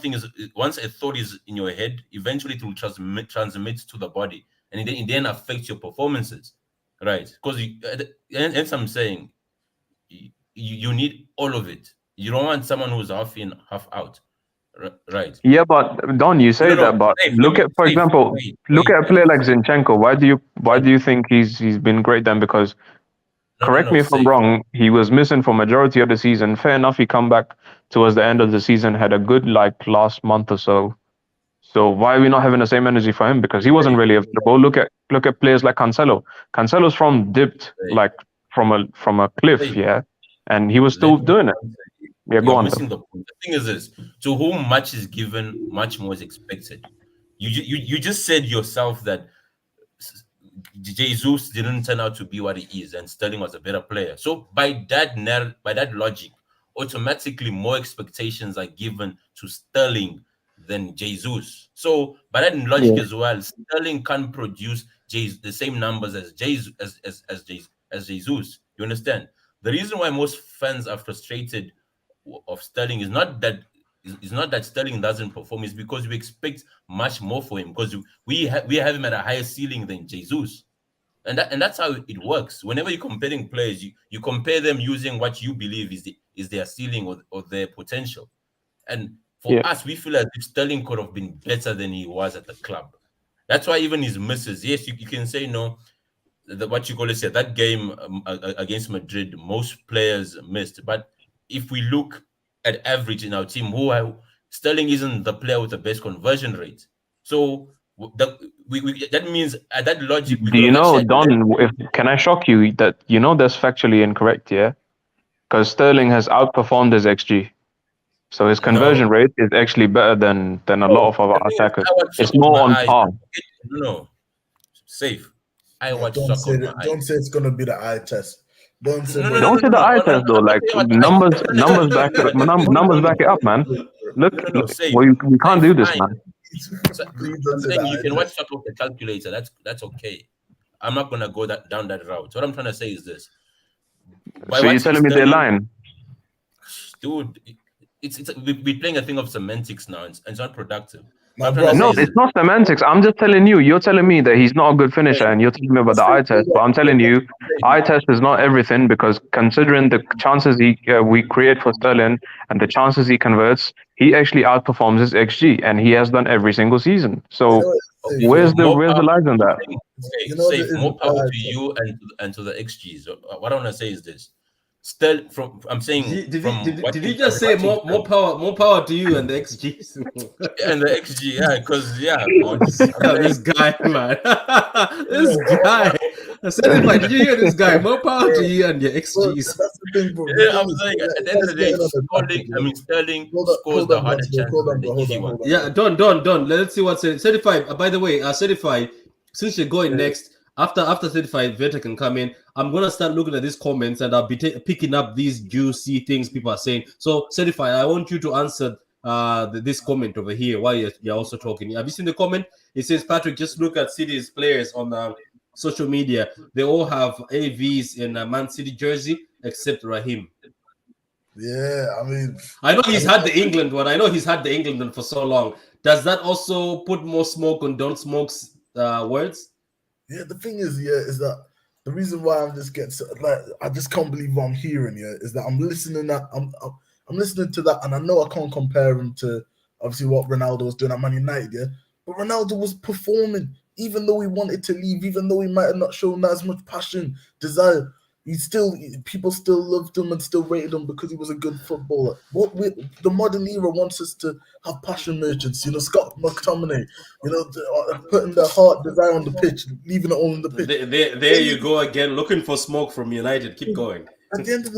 thought is in your head, eventually it will transmit to the body, and it then affects your performances, right? Because and I'm saying, you need all of it. You don't want someone who's half in, half out, right? Yeah, but Don, you say No, that, but Safe, look at, for Safe, example, look wait, at a player like Zinchenko. Why do you think he's been great then? Because correct me if I'm Safe. wrong, he was missing for majority of the season. Fair enough, he come back towards the end of the season, had a good like last month or so. So why are we not having the same energy for him? Because he wasn't really available. Look at players like Cancelo. Cancelo's from dipped Safe. like from a cliff, Safe. yeah, and he was still Let me- doing it. Yeah, go You're on. missing the point. The thing is this: to whom much is given, much more is expected. You just said yourself that Jesus didn't turn out to be what he is, and Sterling was a better player. So by that logic, automatically more expectations are given to Sterling than Jesus. So by that logic as well, Sterling can't produce the same numbers as Jesus. You understand? The reason why most fans are frustrated of Sterling is not that Sterling doesn't perform, is because we expect much more for him, because we have him at a higher ceiling than Jesus. And that's how it works. Whenever you're comparing players, you compare them using what you believe is their ceiling or their potential. And for us, we feel as if Sterling could have been better than he was at the club. That's why even his misses, yes, you can say no. What you call it, say that game against Madrid, most players missed. But if we look at average in our team, Sterling isn't the player with the best conversion rate. So that means that logic. We Do could you have know, actually Don? Can I shock you that that's factually incorrect? Yeah, because Sterling has outperformed his XG, so his conversion rate is actually better than a lot of our attackers. It's more on par. No, safe. I watch Don't soccer say with my that, eyes. don't say it's gonna be the eye test. Don't say Don't say the eye test though. Like numbers back it up. Numbers back it up, man. Look, safe. we can't do this, Fine. man. So, I'm saying you can watch soccer with a calculator. That's okay. I'm not gonna go down that route. What I'm trying to say is this. So you're telling me they're lying? Dude, we're playing a thing of semantics now, and it's not productive. No, it's not semantics. I'm just telling you. You're telling me that he's not a good finisher, and you're telling me about the eye test. But I'm telling you, eye test is not everything, because considering the chances we create for Sterling and the chances he converts, he actually outperforms his XG, and he has done every single season. So where's the lies on that? More power to you and to the XGs. What I want to say is this. I'm saying, did he just say more power to you and the XGs and the XG? Yeah, because this guy, man, this guy. Certified, did you hear this guy? More power to you and your XGs. That's the thing, bro. Yeah, I'm saying at the end of the day, Sterling scores the harder chances than the easy one. Yeah, Don. Let's see what's certified. By the way, certified. Since you're going next. After 35, Veta can come in. I'm gonna start looking at these comments, and I'll be picking up these juicy things people are saying. So, Certified, I want you to answer this comment over here while you're also talking. Have you seen the comment? It says, Patrick, just look at City's players on social media, they all have AVs in a Man City jersey except Raheem. Yeah, I mean, I know he's had the England one. I know he's had the England one for so long. Does that also put more smoke on Don't Smoke's words? yeah. The thing is, yeah, is that the reason why I'm just getting so, like I just can't believe what I'm hearing. Yeah, is that I'm listening to that, and I know I can't compare him to obviously what Ronaldo was doing at Man United. Yeah, but Ronaldo was performing, even though he wanted to leave, even though he might have not shown as much passion, desire. People still loved him and still rated him because he was a good footballer. The modern era wants us to have passion merchants, Scott McTominay, putting their heart desire on the pitch, leaving it all on the pitch. There you go again, looking for smoke from United. Keep going. At the end of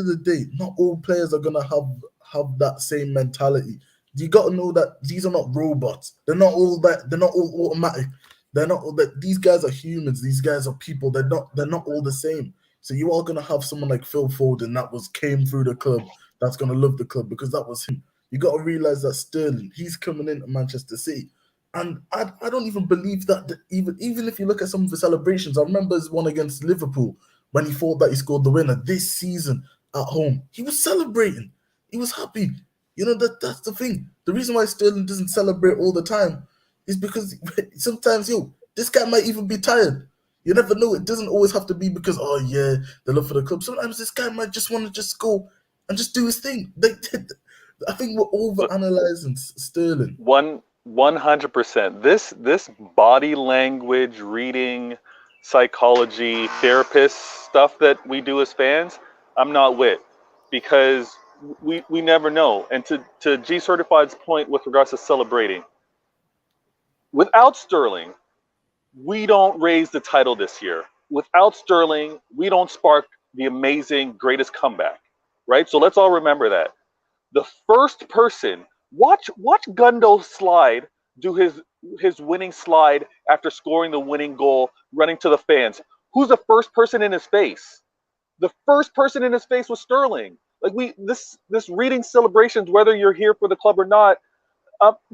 the day, not all players are gonna have that same mentality. You got to know that these are not robots. They're not all automatic. They're not all that. These guys are humans. These guys are people. They're not all the same. So you are gonna have someone like Phil Foden that came through the club, that's gonna love the club because that was him. You got to realize that Sterling, he's coming into Manchester City, and I don't even believe that even if you look at some of the celebrations, I remember his one against Liverpool when he thought that he scored the winner this season at home. He was celebrating. He was happy. That's the thing. The reason why Sterling doesn't celebrate all the time is because sometimes, this guy might even be tired. You never know. It doesn't always have to be because, oh yeah, they love for the club. Sometimes this guy might just want to just go and just do his thing. I think we're over-analyzing Sterling. 100%. This body language reading, psychology, therapist stuff that we do as fans, I'm not with, because we never know. And to G Certified's point with regards to celebrating, without Sterling, we don't raise the title this year. Without Sterling, we don't spark the amazing greatest comeback, right? So let's all remember that. The first person, watch Gundo slide, do his winning slide after scoring the winning goal, running to the fans. Who's the first person in his face? The first person in his face was Sterling. Like this reading celebrations, whether you're here for the club or not,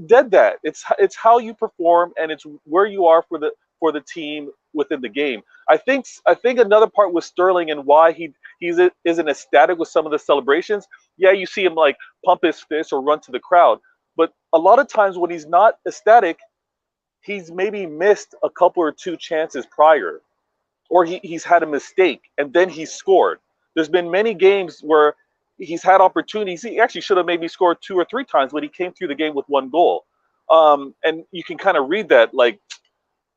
dead that. It's how you perform and it's where you are for the team within the game. I think another part with Sterling and why he isn't ecstatic with some of the celebrations. Yeah, you see him like pump his fist or run to the crowd, but a lot of times when he's not ecstatic, he's maybe missed a couple or two chances prior, or he's had a mistake and then he scored. There's been many games where he's had opportunities. He actually should have maybe scored 2 or 3 times, but he came through the game with 1 goal. And you can kind of read that like,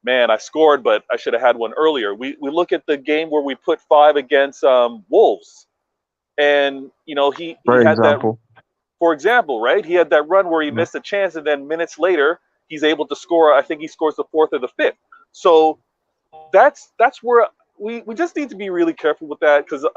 man, I scored, but I should have had one earlier. We look at the game where we put 5 against Wolves, and he had that. For example, right? He had that run where he missed a chance, and then minutes later he's able to score. I think he scores the 4th or the 5th. So that's where we just need to be really careful with that, because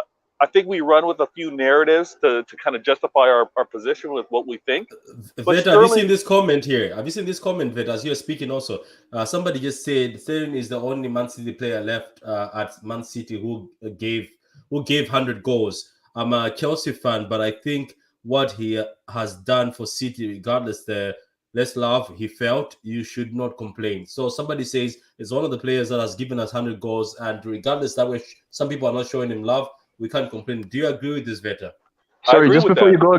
I think we run with a few narratives to kind of justify our position with what we think. Vet, have you seen this comment here? Have you seen this comment, Vet, as you're speaking also? Somebody just said Sterling is the only Man City player left at Man City who gave 100 goals. I'm a Chelsea fan, but I think what he has done for City, regardless the less love he felt, you should not complain. So somebody says it's one of the players that has given us 100 goals, and regardless that way some people are not showing him love, we can't complain. Do you agree with this, Veta? Sorry, just before you go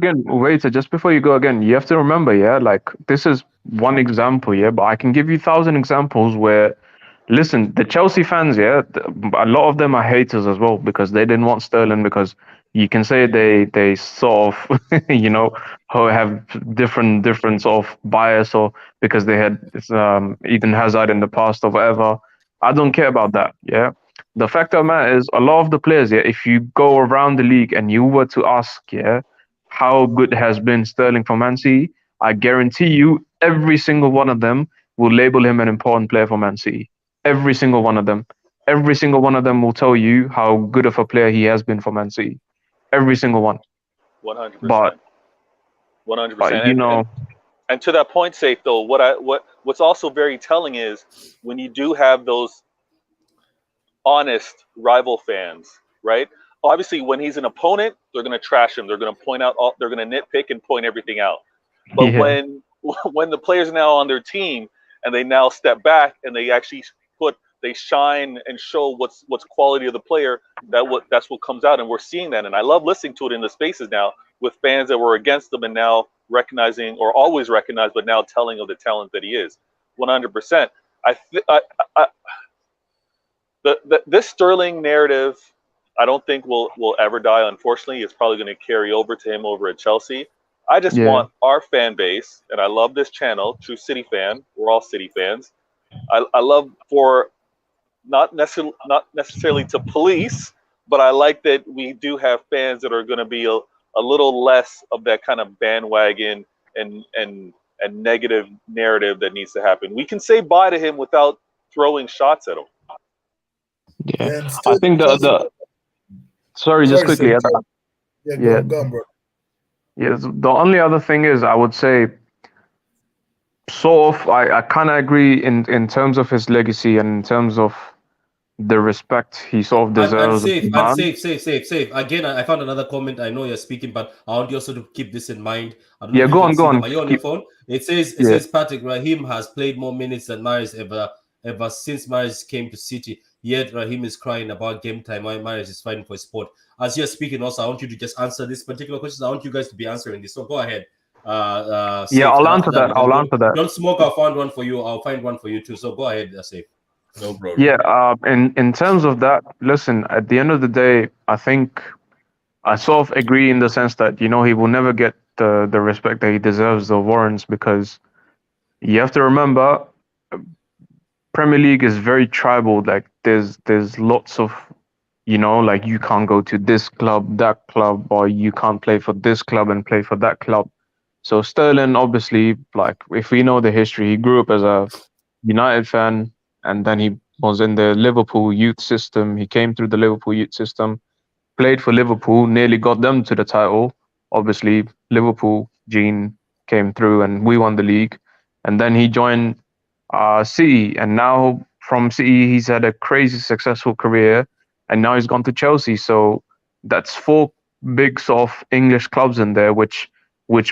again, you have to remember, yeah, like this is one example, yeah, but I can give you 1,000 examples where, listen, the Chelsea fans, yeah, a lot of them are haters as well because they didn't want Sterling, because you can say they sort of, have different sort of bias, or because they had Eden Hazard in the past or whatever. I don't care about that, yeah. The fact of the matter is, a lot of the players, yeah, if you go around the league and you were to ask, yeah, how good has been Sterling for Man City, I guarantee you every single one of them will label him an important player for Man City. Every single one of them. Every single one of them will tell you how good of a player he has been for Man City. Every single one. 100%. 100%. But, and to that point, Safe, though, what's also very telling is when you do have those honest rival fans, right? Obviously, when he's an opponent, they're going to trash him. They're going to point out they're going to nitpick and point everything out. But when the players are now on their team and they now step back and they actually they shine and show what's quality of the player, that's what comes out, and we're seeing that. And I love listening to it in the spaces now with fans that were against them and now recognizing, or always recognized, but now telling of the talent that he is. 100%. This Sterling narrative, I don't think will ever die. Unfortunately, it's probably going to carry over to him over at Chelsea. I just want our fan base, and I love this channel, True City Fan. We're all City fans. I love for not necessarily to police, but I like that we do have fans that are going to be a little less of that kind of bandwagon and negative narrative that needs to happen. We can say bye to him without throwing shots at him. Yeah, I think the sorry, just quickly. Go on, bro. Yeah, the only other thing is, I would say, sort of, I kind of agree in terms of his legacy and in terms of the respect he sort of deserves. Safe. Again, I found another comment. I know you're speaking, but I want you also to keep this in mind. I don't know Yeah, if go you on, can go see on. them. Are you on your phone? It says Patrick Raheem has played more minutes than Mahrez ever since Mahrez came to City. Yet Raheem is crying about game time while Mahrez is fighting for sport. As you're speaking, also, I want you to just answer this particular question. I want you guys to be answering this. So go ahead. Yeah, I'll answer that. Answer that. Don't smoke. I'll find one for you. I'll find one for you too. So go ahead, Safe. No problem. Yeah, in terms of that, listen, at the end of the day, I think I sort of agree in the sense that, he will never get the respect that he deserves or warrants, because you have to remember, Premier League is very tribal. Like there's lots of, like you can't go to this club, that club, or you can't play for this club and play for that club. So Sterling, obviously, like if we know the history, he grew up as a United fan, and then he was in the Liverpool youth system. He came through the Liverpool youth system, played for Liverpool, nearly got them to the title. Obviously, Liverpool gene came through and we won the league. And then he joined City, and now from City, he's had a crazy successful career, and now he's gone to Chelsea. So that's 4 big sort of English clubs in there, which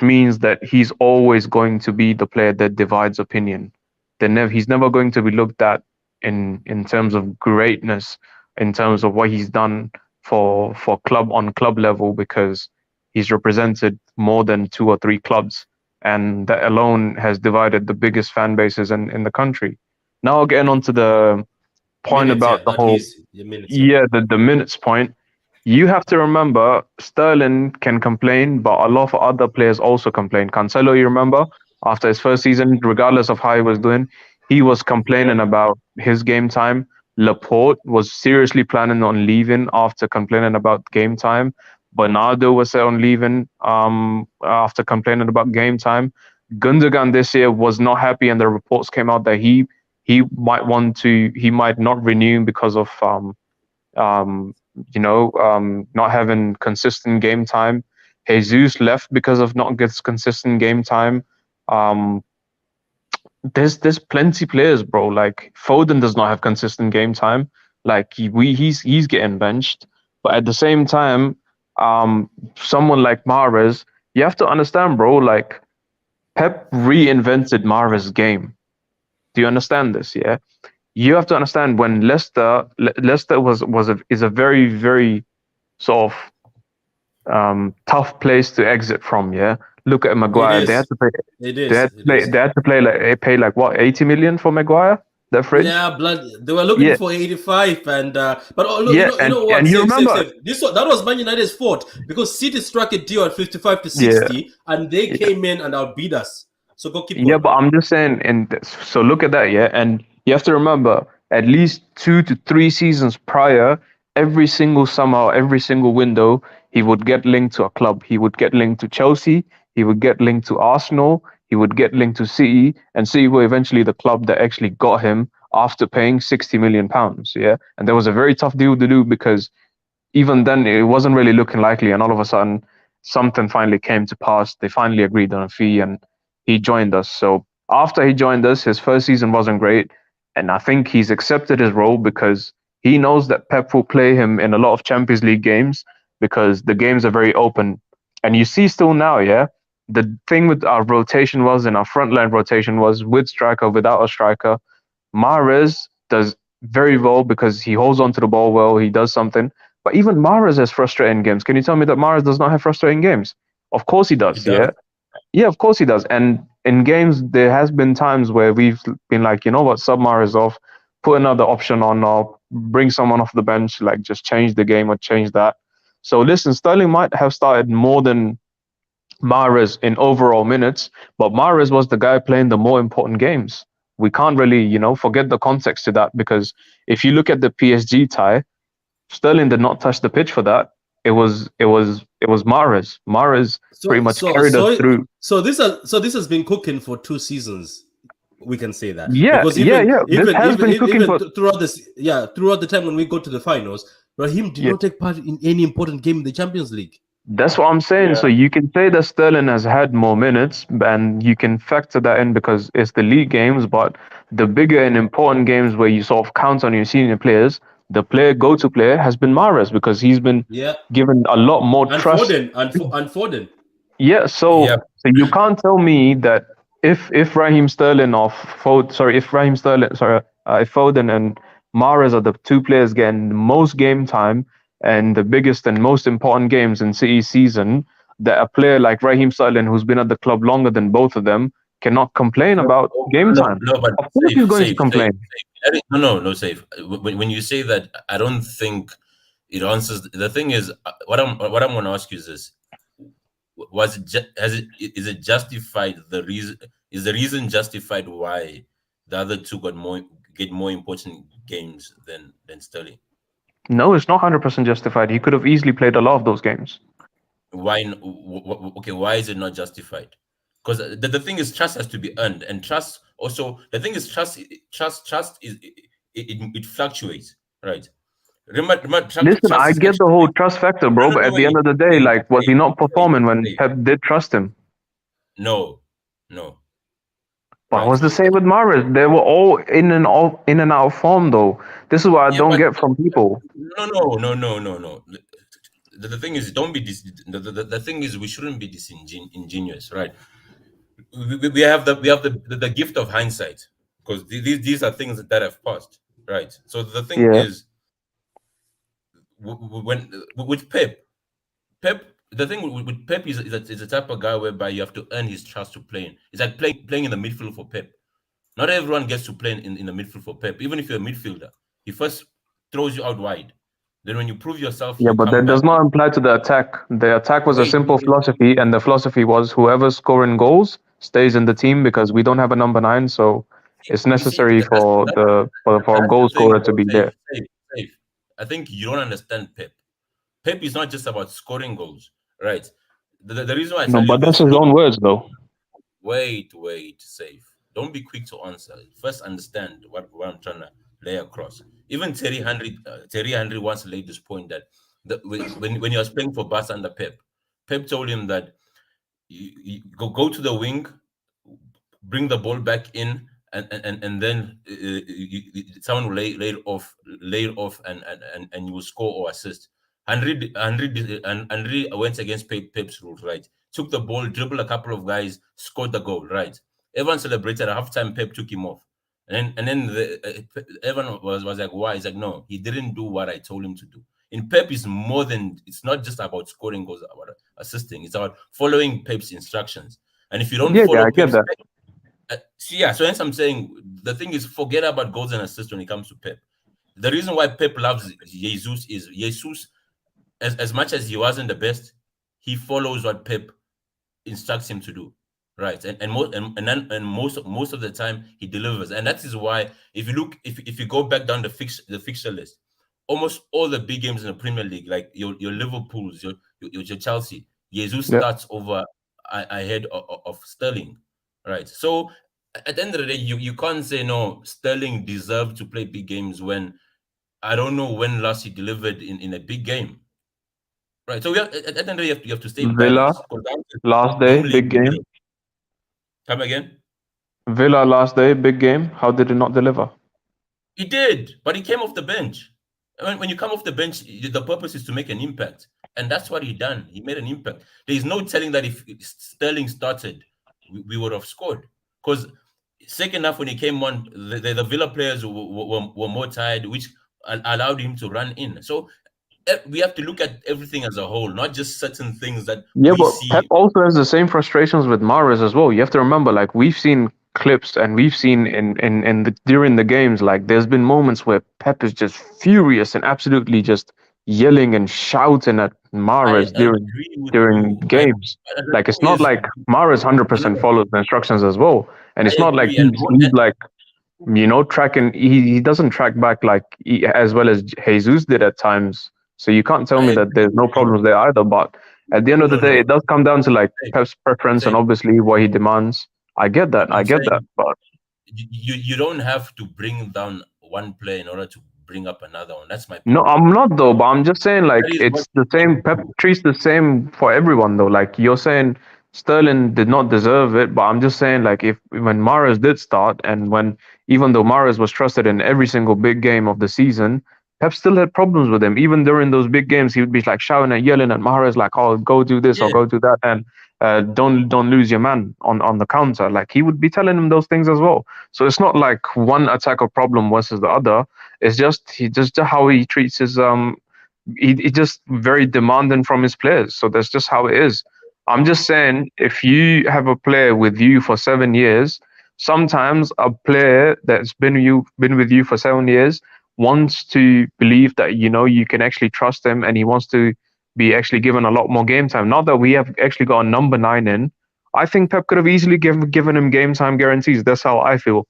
means that he's always going to be the player that divides opinion. He's never going to be looked at in terms of greatness, in terms of what he's done for club on club level, because he's represented more than 2 or 3 clubs, and that alone has divided the biggest fan bases in the country. Now getting on to the point about the whole the minutes point. You have to remember, Sterling can complain, but a lot of other players also complain. Cancelo, you remember, after his first season, regardless of how he was doing, he was complaining about his game time. Laporte was seriously planning on leaving after complaining about game time. Bernardo was set on leaving after complaining about game time. Gundogan this year was not happy, and the reports came out that he might not renew because of not having consistent game time. Jesus left because of not getting consistent game time. There's plenty players, bro. Like Foden does not have consistent game time. Like he's getting benched, but at the same time, someone like Mahrez, you have to understand, bro. Like Pep reinvented Mahrez's game. Do you understand this? Yeah. You have to understand, when Leicester is a very, very sort of tough place to exit from. Yeah, look at Maguire. They had to pay. They had to pay like what, 80 million for Maguire. The fridge. Yeah, blood. They were looking for 85, and but you know what? That was Man United's fault, because City struck a deal at 55 to 60, and they came in and outbid us. So go keep going. Yeah, but I'm just saying, so look at that, yeah, and you have to remember, at least 2 to 3 seasons prior, every single summer, or every single window, he would get linked to a club. He would get linked to Chelsea. He would get linked to Arsenal. He would get linked to City, and City were eventually the club that actually got him after paying £60 million. Yeah, and there was a very tough deal to do, because even then it wasn't really looking likely, and all of a sudden something finally came to pass. They finally agreed on a fee, and he joined us. So after he joined us, his first season wasn't great, and I think he's accepted his role because he knows that Pep will play him in a lot of Champions League games, because the games are very open. And you see still now, yeah, the thing with our rotation and our frontline rotation was with striker, without a striker. Mahrez does very well because he holds onto the ball well. He does something. But even Mahrez has frustrating games. Can you tell me that Mahrez does not have frustrating games? Of course he does. He does. Yeah, yeah, of course he does. And in games, there has been times where we've been like, you know what, sub Mahrez off, put another option on, or bring someone off the bench, like just change the game or change that. So listen, Sterling might have started more than Mahrez in overall minutes, but Mahrez was the guy playing the more important games. We can't really, forget the context to that because if you look at the PSG tie, Sterling did not touch the pitch for that. It was Mahrez. Mahrez pretty much carried us through. So this has been cooking for 2 seasons. We can say that. Yeah, because yeah. This has been cooking for throughout the time when we go to the finals, Raheem did not take part in any important game in the Champions League. That's what I'm saying. Yeah. So you can say that Sterling has had more minutes, and you can factor that in because it's the league games. But the bigger and important games where you sort of count on your senior players, the go-to player has been Mahrez because he's been given a lot more trust. And Foden. Yeah, so you can't tell me that if Raheem Sterling or if Foden and Mahrez are the two players getting the most game time and the biggest and most important games in City's season, that a player like Raheem Sterling, who's been at the club longer than both of them, cannot complain about game time. No, but of course he's going to complain. No, safe. When you say that, I don't think it answers. The thing is, what I'm going to ask you is this: is it justified? Is the reason justified why the other two get more important games than Sterling? No, it's not 100% justified. He could have easily played a lot of those games. Why? Okay, why is it not justified? Because the thing is, trust has to be earned, and trust also. The thing is, trust is it fluctuates, right? Remember, listen, I get the whole trust factor, bro. But at the end of the day, like, was he not performing when Pep did trust him? No. But it was the same with Mahrez. They were all in and out of form, though. This is what I don't get from people. No. The thing is, don't be the thing is, we shouldn't be disingenuous, right? We have the gift of hindsight because these are things that have passed, right? So the thing is, when with Pep, the thing with Pep is the type of guy whereby you have to earn his trust to play in. It's like playing in the midfield for Pep. Not everyone gets to play in the midfield for Pep. Even if you're a midfielder, he first throws you out wide. Then when you prove yourself, but that does not apply to the attack. The attack was a simple philosophy, and the philosophy was whoever's scoring goals stays in the team because we don't have a number 9, so it's necessary for a goal scorer to be there. Safe. I think you don't understand Pep. Pep is not just about scoring goals, right? The reason why I but that's his own words, though. Wait, safe. Don't be quick to answer. First, understand what I'm trying to lay across. Even Terry Henry once laid this point that when he was playing for Barca under Pep told him that you go to the wing, bring the ball back in, and then someone will lay it off, and you will score or assist. Henry went against Pep's rules, right? Took the ball, dribbled a couple of guys, scored the goal, right? Everyone celebrated. At halftime, Pep took him off. And then everyone was like, why? He's like, no, he didn't do what I told him to do. In Pep, it's not just about scoring goals, about assisting. It's about following Pep's instructions. And if you don't follow Pep's, so hence I'm saying the thing is, forget about goals and assists when it comes to Pep. The reason why Pep loves Jesus is Jesus, as much as he wasn't the best, he follows what Pep instructs him to do. Right, and most of the time he delivers, and that is why if you go back down the fixture list, almost all the big games in the Premier League, like your Liverpool's, your Chelsea, Jesus starts over ahead of Sterling, right? So at the end of the day, you can't say no, Sterling deserved to play big games when I don't know when last he delivered in a big game, right? So at the end of the day, you have to stay Villa last day, big game. Come again? Villa last day, big game. How did he not deliver? He did, but he came off the bench. When you come off the bench, the purpose is to make an impact. And that's what he done. He made an impact. There is no telling that if Sterling started, we would have scored. Because second half when he came on, the Villa players were more tired, which allowed him to run in. So we have to look at everything as a whole, not just certain things that Yeah, we but see. Pep also has the same frustrations with Mahrez as well. You have to remember, like we've seen clips and we've seen during the games, like there's been moments where Pep is just furious and absolutely just yelling and shouting at I Mahrez agree with during you. games. The Like it's thing not is, like Mahrez no, 100% follows the instructions as well, and I it's not like agree. he's like tracking. He doesn't track back like as well as Jesus did at times. So you can't tell I me agree that there's with no you. problems there either. But at the end of the day, No. it does come down to like Same, Pep's preference and same. obviously what he demands. I get that. I I'm get that. saying But you don't have to bring down one player in order to bring up another one. That's my no, point. I'm not though. But I'm just saying like That is what it's the same. Pep treats the same for everyone though. Like you're saying, Sterling did not deserve it, but I'm just saying like if when Mahrez did start and when even though Mahrez was trusted in every single big game of the season, Pep still had problems with him. Even during those big games, he would be like shouting and yelling at Mahrez like, "Oh, go do this or yeah. go do that," and don't lose your man on the counter. Like he would be telling him those things as well. So it's not like one attacker problem versus the other. It's just how he treats his he just very demanding from his players. So that's just how it is. I'm just saying if you have a player with you for 7 years, sometimes a player that's been with you for 7 years wants to believe that you can actually trust him and he wants to be actually given a lot more game time. Not that we have actually got a number 9 in. I think Pep could have easily given him game time guarantees. That's how I feel.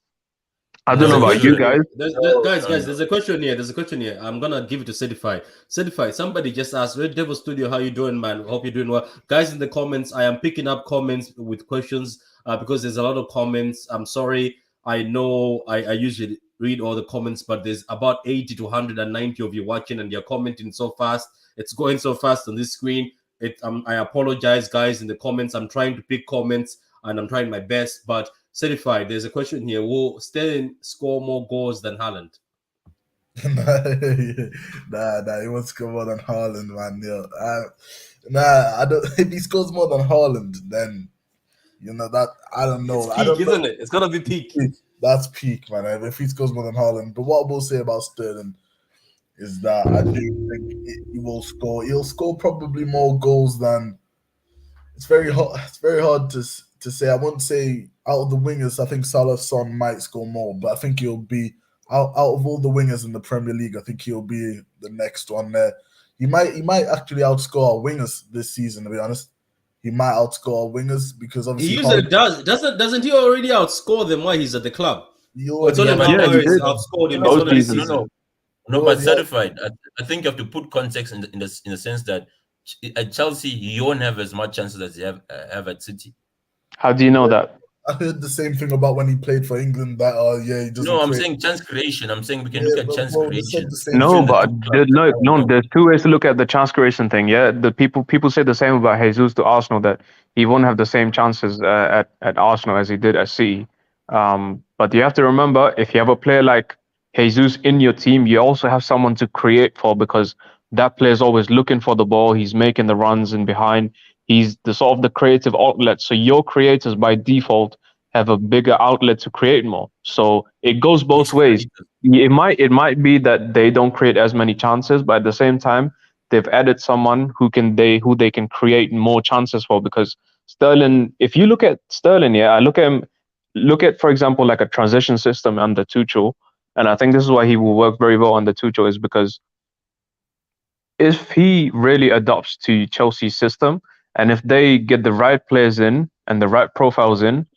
I don't There's know a No, about no, you question no, guys. here. no, Guys, no, no. there's a question here. There's a question here. I'm gonna give it to Certified. Certified. Somebody just asked, Red Devil Studio, how you doing, man? Hope you're doing well. Guys, in the comments, I am picking up comments with questions because there's a lot of comments. I'm sorry. I know I usually read all the comments, but there's about 80 to 190 of you watching, and you're commenting so fast. It's going so fast on this screen. I apologize, guys, in the comments. I'm trying to pick comments and I'm trying my best, but Certified, there's a question here. Will Sterling score more goals than Haaland? Nah, he won't score more than Haaland, man. I don't. If he scores more than Haaland, then that I don't know. It's I peak, don't know. isn't it? It's gonna be peak. That's peak, man. If he scores more than Haaland, but what I will say about Sterling is that I do think he will score. He'll score probably more goals than. It's very hard. It's very hard to say. I wouldn't say out of the wingers. I think Salah Son might score more, but I think he'll be out of all the wingers in the Premier League. I think he'll be the next one there. He might actually outscore our wingers this season. To be honest, he might outscore our wingers because He obviously usually does. Doesn't he already outscore them while he's at the club? he Or it's already only has. but when Yeah, he Mahrez did outscored him. It's both only this seasons. season. No, Well, but yeah. Certified. I think you have to put context in the sense that at Chelsea you won't have as much chances as you have at City. How do you know that? I heard the same thing about when he played for England. That he doesn't. No, I'm create. saying chance creation. I'm saying we can Yeah, look at but chance bro, they said creation the same No, between thing. the but two clubs. no, there's two ways to look at the chance creation thing. Yeah, the people say the same about Jesus to Arsenal that he won't have the same chances at Arsenal as he did at City. But you have to remember if you have a player like Jesus in your team, you also have someone to create for because that player is always looking for the ball. He's making the runs in behind. He's the sort of the creative outlet. So your creators by default have a bigger outlet to create more. So it goes both Which ways. creators? It might be that they don't create as many chances, but at the same time, they've added someone who they can create more chances for. Because Sterling, if you look at Sterling, I look at him, look at for example like a transition system under Tuchel, and I think this is why he will work very well under Tuchel is because if he really adopts to Chelsea's system, and if they get the right players in and the right profiles in,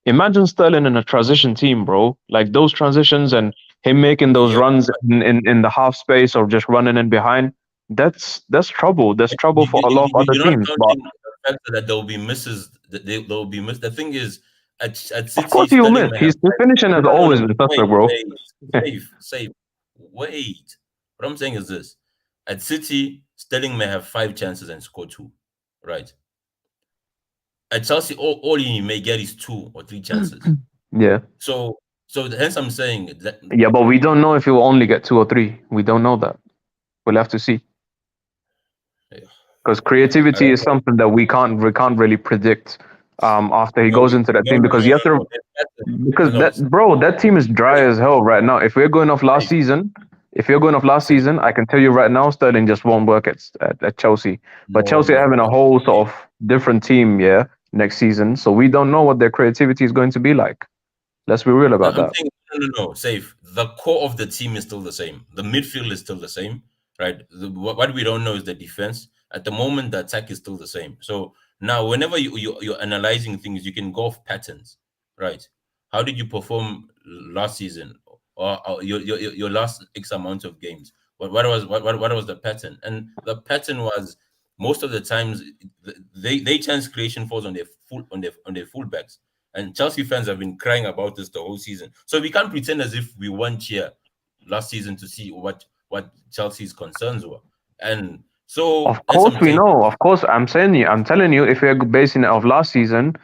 imagine Sterling in a transition team, bro. Like those transitions and him making those Yeah, runs in the half space or just running in behind. That's trouble. That's trouble for a lot of other you're not teams. But counting the fact that there will be misses. That there will be misses. The thing is, at of City, course he will Sterling miss. may have He's finishing has always been suspect, bro. safe. Wait. What I'm saying is this: at City, Sterling may have 5 chances and score 2, right? At Chelsea, all he may get is 2 or 3 chances. Yeah. So hence I'm saying that Yeah, but we don't know if he will only get 2 or 3. We don't know that. We'll have to see. Because creativity is something that we can't really predict after he No, goes into that team, because you have to, because that team is dry as hell right now. If we're going off last season, I can tell you right now, Sterling just won't work at Chelsea. But Chelsea are having a whole sort of different team, next season. So we don't know what their creativity is going to be like. Let's be real about that. Saying, no, safe. The core of the team is still the same. The midfield is still the same, right? What we don't know is the defense. At the moment, the attack is still the same. So now, whenever you're analyzing things, you can go off patterns, right? How did you perform last season, or your last X amount of games? What was the pattern? And the pattern was most of the times they chance creation falls on their fullbacks. And Chelsea fans have been crying about this the whole season. So we can't pretend as if we weren't here last season to see what Chelsea's concerns were. And so of course we know. Of course, I'm telling you, if we're basing it off last season,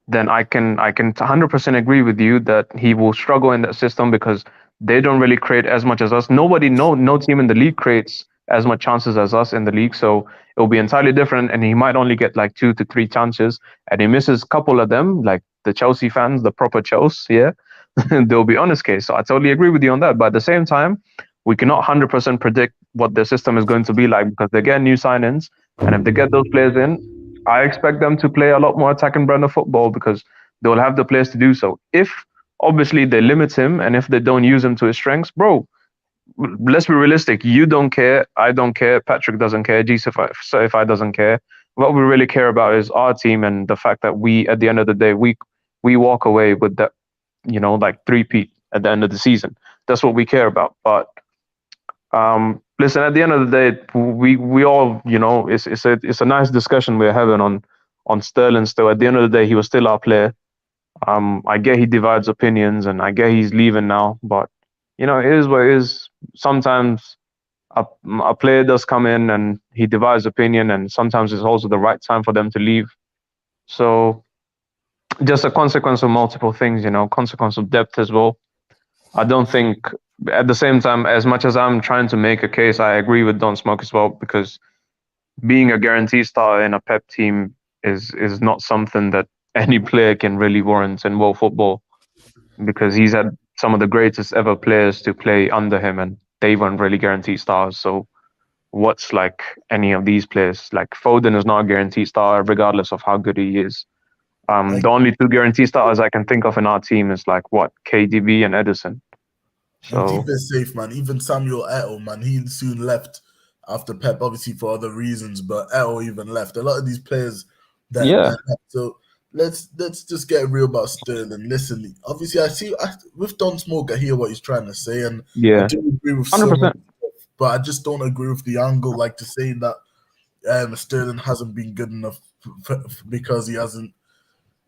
then I can 100% agree with you that he will struggle in that system because they don't really create as much as us. No team in the league creates as much chances as us in the league. So it'll be entirely different, and he might only get like 2 to 3 chances, and he misses a couple of them, like the Chelsea fans, the proper Chelsea, they'll be on his case. So I totally agree with you on that. But at the same time, we cannot 100% predict what their system is going to be like because they get new signings, and if they get those players in, I expect them to play a lot more attacking brand of football because they'll have the players to do so. If obviously they limit him and if they don't use him to his strengths, bro, let's be realistic. You don't care. I don't care. Patrick doesn't care. G5 doesn't care. What we really care about is our team and the fact that we, at the end of the day, we walk away with that, like 3-peat at the end of the season. That's what we care about. But listen, at the end of the day, we all, it's a nice discussion we're having on Sterling still. At the end of the day, he was still our player. I get he divides opinions and I get he's leaving now, but it is what it is. Sometimes a player does come in and he divides opinion, and sometimes it's also the right time for them to leave. So just a consequence of multiple things, consequence of depth as well. I don't think, at the same time, as much as I'm trying to make a case, I agree with Don Smoke as well, because being a guaranteed starter in a Pep team is not something that any player can really warrant in world football, because he's had some of the greatest ever players to play under him, and they weren't really guaranteed stars. So what's like any of these players? Like Foden is not a guaranteed star, regardless of how good he is. The only 2 guaranteed starters I can think of in our team is like KDB and Edison. So keep it safe, man. Even Samuel Eto'o, man, he soon left after Pep, obviously for other reasons, but Eto'o even left. A lot of these players that left. So let's just get real about Sterling. Listen, obviously with Don Smoke, I hear what he's trying to say, and I do agree with 100%. But I just don't agree with the angle, like to say that Sterling hasn't been good enough because he hasn't,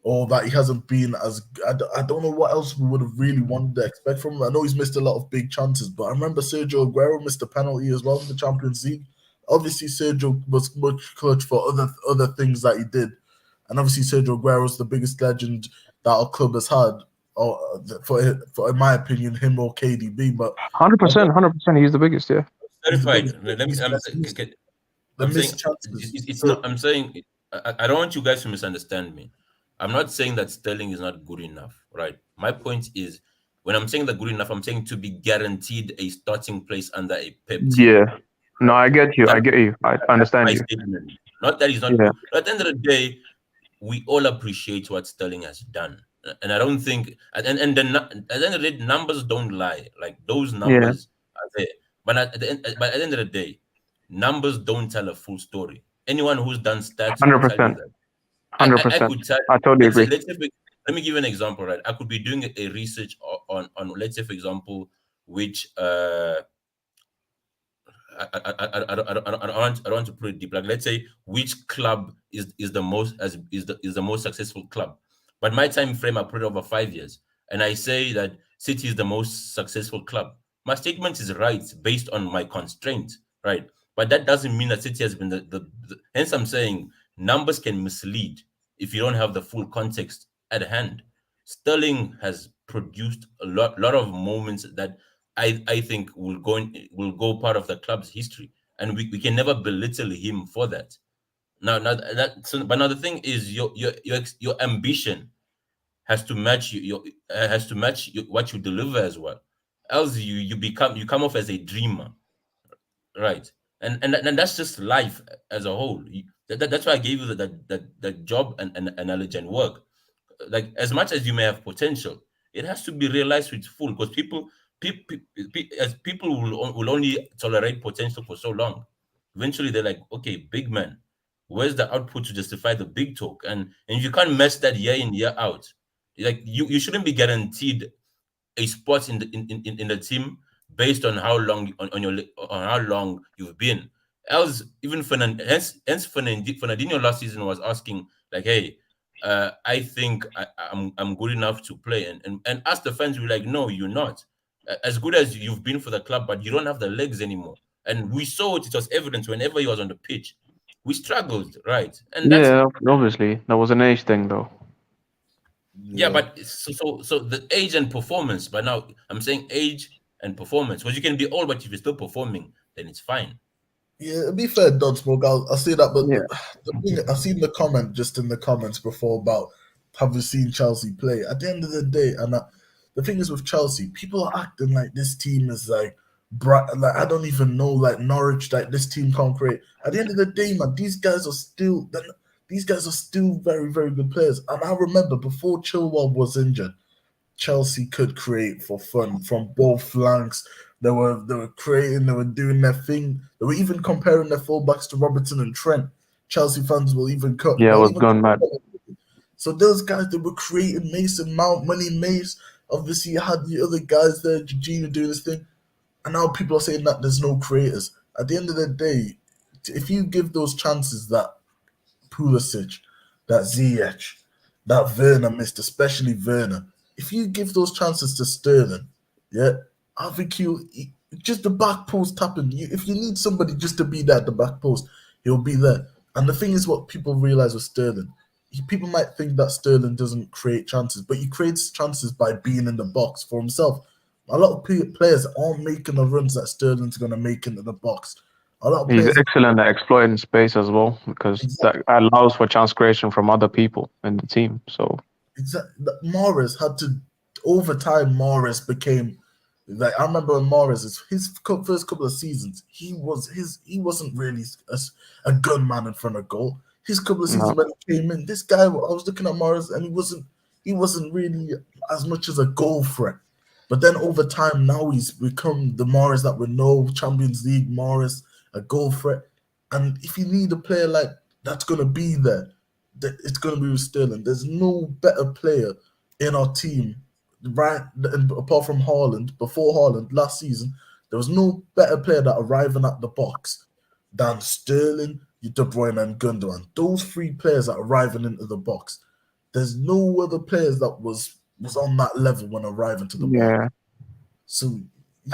or that he hasn't been as. I don't know what else we would have really wanted to expect from him. I know he's missed a lot of big chances, but I remember Sergio Aguero missed a penalty as well in the Champions League. Obviously, Sergio was much clutch for other things that he did, and obviously Sergio Aguero is the biggest legend that our club has had. Or for in my opinion, him or KDB, but 100%, he's the biggest, yeah. Certified. I'm saying I don't want you guys to misunderstand me. I'm not saying that Sterling is not good enough, right? My point is, when I'm saying that good enough, I'm saying to be guaranteed a starting place under a Pep team. Yeah. No, I get you. I understand you. Statement. Not that he's not good. At the end of the day, we all appreciate what Sterling has done. And I don't think, at the end of the day, numbers don't lie. Like, those numbers are there. But at the end of the day, numbers don't tell a full story. Anyone who's done stats 100%. will tell you that. 100%. I totally agree. Let me give you an example, right? I could be doing a research on let's say, for example, which I don't want to put it deep. Like, let's say which club is the most successful club. But my time frame, I put it over 5 years, and I say that City is the most successful club. My statement is right based on my constraint, right? But that doesn't mean that City has been hence I'm saying numbers can mislead if you don't have the full context at hand. Sterling has produced a lot of moments that I think will go part of the club's history, and we can never belittle him for that. But now the thing is, your ambition has to match what you deliver as well. Else you come off as a dreamer, right? And that's just life as a whole. That's why I gave you that job and analogy and work. Like, as much as you may have potential, it has to be realized with full, because people, as people will only tolerate potential for so long. Eventually, they're like, okay, big man, where's the output to justify the big talk? And if you can't mess that year in year out, like you shouldn't be guaranteed a spot in the team based on how long on how long you've been. Else, even Fernandinho last season was asking like, "Hey, I think I'm good enough to play," and us the fans were like, "No, you're not. As good as you've been for the club, but you don't have the legs anymore." And we saw it; it was evident whenever he was on the pitch. We struggled, right? And that's Yeah, obviously that was an age thing though. yeah, Yeah. but so the age and performance. But now I'm saying age and performance, because you can be old, but if you're still performing, then it's fine. Yeah, to be fair, Dodge Smoke, I'll say that, but Yeah. the thing, I've seen the comment just in the comments before about have you seen Chelsea play? At the end of the day, the thing is with Chelsea, people are acting like this team is like bright, like I don't even know, like Norwich, like this team can't create. At the end of the day, man, these guys are still very, very good players. And I remember before Chilwell was injured, Chelsea could create for fun from both flanks. They were creating, they were doing their thing. They were even comparing their fullbacks to Robertson and Trent. Chelsea fans will even cut. Yeah, I They'll was even going mad. so those guys that were creating Mason Mount, Money Mace. Obviously, you had the other guys there, Jorginho doing this thing, and now people are saying that there's no creators. At the end of the day, if you give those chances that Pulisic, that Ziyech, that Werner missed, especially Werner. If you give those chances to Sterling, yeah, I think just the back post tapping. If you need somebody just to be there at the back post, he'll be there. And the thing is, what people realize with Sterling, people might think that Sterling doesn't create chances, but he creates chances by being in the box for himself. A lot of players aren't making the runs that Sterling's going to make into the box. A lot of He's players, excellent at exploiting space as well because that allows for chance creation from other people in the team. So Morris had to over time. Morris became like I remember when Morris his first couple of seasons. He wasn't really a gunman in front of goal. His couple of seasons no. when he came in, this guy I was looking at Morris and he wasn't really as much as a goal threat. But then over time, now he's become the Morris that we know, Champions League Morris, a goal threat. And if you need a player like that's gonna be there, it's going to be with Sterling. There's no better player in our team, right? Apart from Haaland, before Haaland last season, there was no better player that arriving at the box than Sterling, De Bruyne, and Gundogan. Those three players that arriving into the box. There's no other players that was on that level when arriving to the box. Yeah. So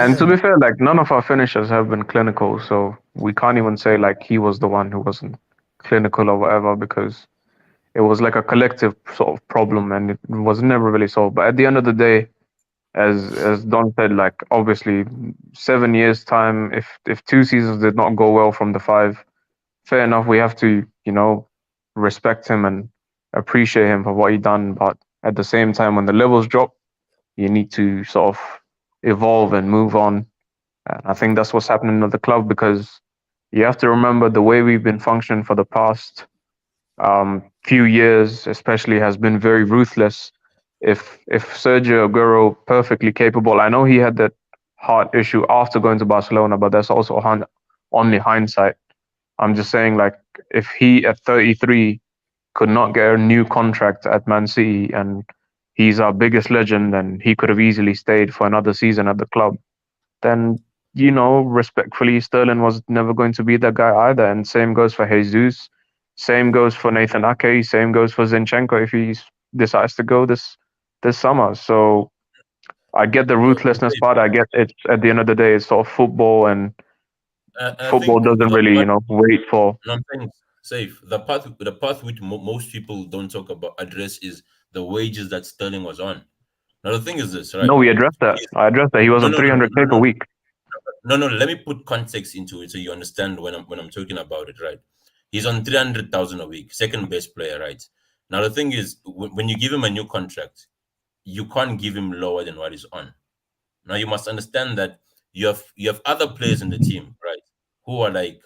And yeah, to be fair, like none of our finishers have been clinical, so we can't even say like he was the one who wasn't clinical or whatever because it was like a collective sort of problem and it was never really solved. But at the end of the day, as Don said, like obviously 7 years time, if 2 seasons did not go well from the five, fair enough, we have to, respect him and appreciate him for what he done. But at the same time, when the levels drop, you need to sort of evolve and move on. And I think that's what's happening at the club because you have to remember the way we've been functioning for the past few years, especially, has been very ruthless. If Sergio Aguero, perfectly capable, I know he had that heart issue after going to Barcelona, but that's also only hindsight. I'm just saying, like, if he at 33 could not get a new contract at Man City and he's our biggest legend and he could have easily stayed for another season at the club, then, respectfully, Sterling was never going to be that guy either. And same goes for Jesus. Same goes for Nathan Ake. Same goes for Zinchenko if he decides to go this summer. So I get the ruthlessness part. I get it. At the end of the day, it's sort of football, and I football think doesn't the really, part, wait for. no, I'm saying safe. The path which most people don't talk about address is the wages that Sterling was on. Now the thing is this, right? No, we addressed that. I addressed that. He was No, on no, no, 300K per no, week. no. Let me put context into it so you understand when I'm talking about it, right? He's on 300,000 a week, second best player, right? Now the thing is, when you give him a new contract, you can't give him lower than what he's on. Now you must understand that you have other players in the team, right, who are like,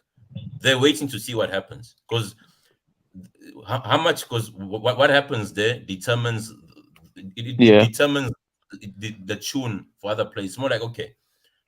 they're waiting to see what happens, because how much, because what happens there determines it Yeah. determines the tune for other players. It's more like, okay,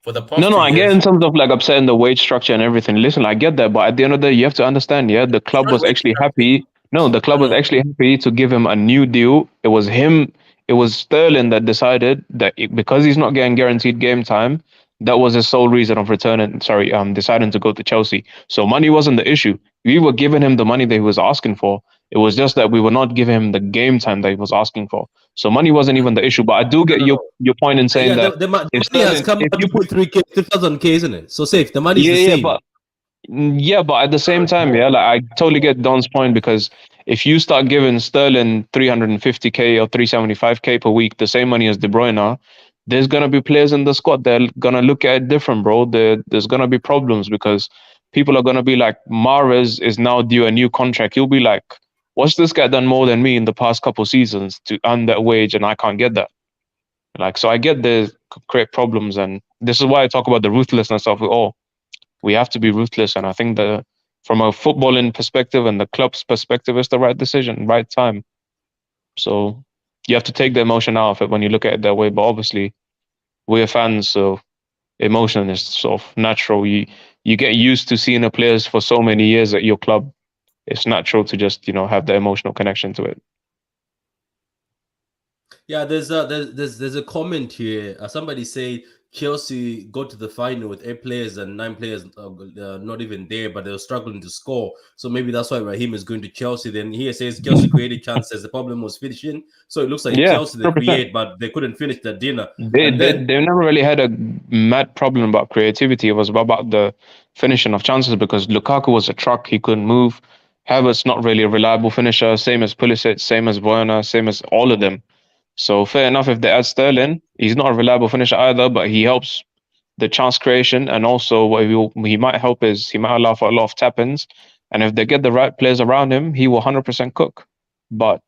for the past No, 2 I get years, in terms of like upsetting the wage structure and everything. Listen, I get that, but at the end of the day, you have to understand, yeah, the club not was wage actually structure. happy. No, the club I was know. actually happy to give him a new deal. It was him, it was Sterling that decided that because he's not getting guaranteed game time, that was his sole reason of deciding to go to Chelsea. So money wasn't the issue. We were giving him the money that he was asking for. It was just that we were not giving him the game time that he was asking for. So money wasn't even the issue. But I do get No. your point in saying Yeah, that the money if has Sterling, come if out you to put 3K, 2,000K, isn't it? So safe. The money is the same. but at the same time, yeah, like I totally get Don's point, because if you start giving Sterling 350K or 375K per week, the same money as De Bruyne, there's gonna be players in the squad that are gonna look at it different, bro. There's gonna be problems because people are gonna be like, Mahrez is now due a new contract. You'll be like, what's this guy done more than me in the past couple seasons to earn that wage, and I can't get that? Like, so I get there's create problems, and this is why I talk about the ruthlessness of it all. We have to be ruthless, and I think that from a footballing perspective and the club's perspective, it's the right decision, right time. So you have to take the emotion out of it when you look at it that way. But obviously, we're fans, so emotion is sort of natural. You get used to seeing the players for so many years at your club. It's natural to just have the emotional connection to it. Yeah, there's a comment here. Somebody say Chelsea got to the final with 8 players and 9 players not even there, but they were struggling to score. So maybe that's why Raheem is going to Chelsea. Then here says Chelsea created chances. The problem was finishing. So it looks like Yeah, Chelsea they 100%. create, but they couldn't finish the dinner. They never really had a mad problem about creativity. It was about the finishing of chances, because Lukaku was a truck. He couldn't move. Havertz not really a reliable finisher. Same as Pulisic, same as Werner, same as all of them. So fair enough if they add Sterling. He's not a reliable finisher either, but he helps the chance creation, and also what he might help is he might allow for a lot of tap-ins. And if they get the right players around him, he will 100% cook. But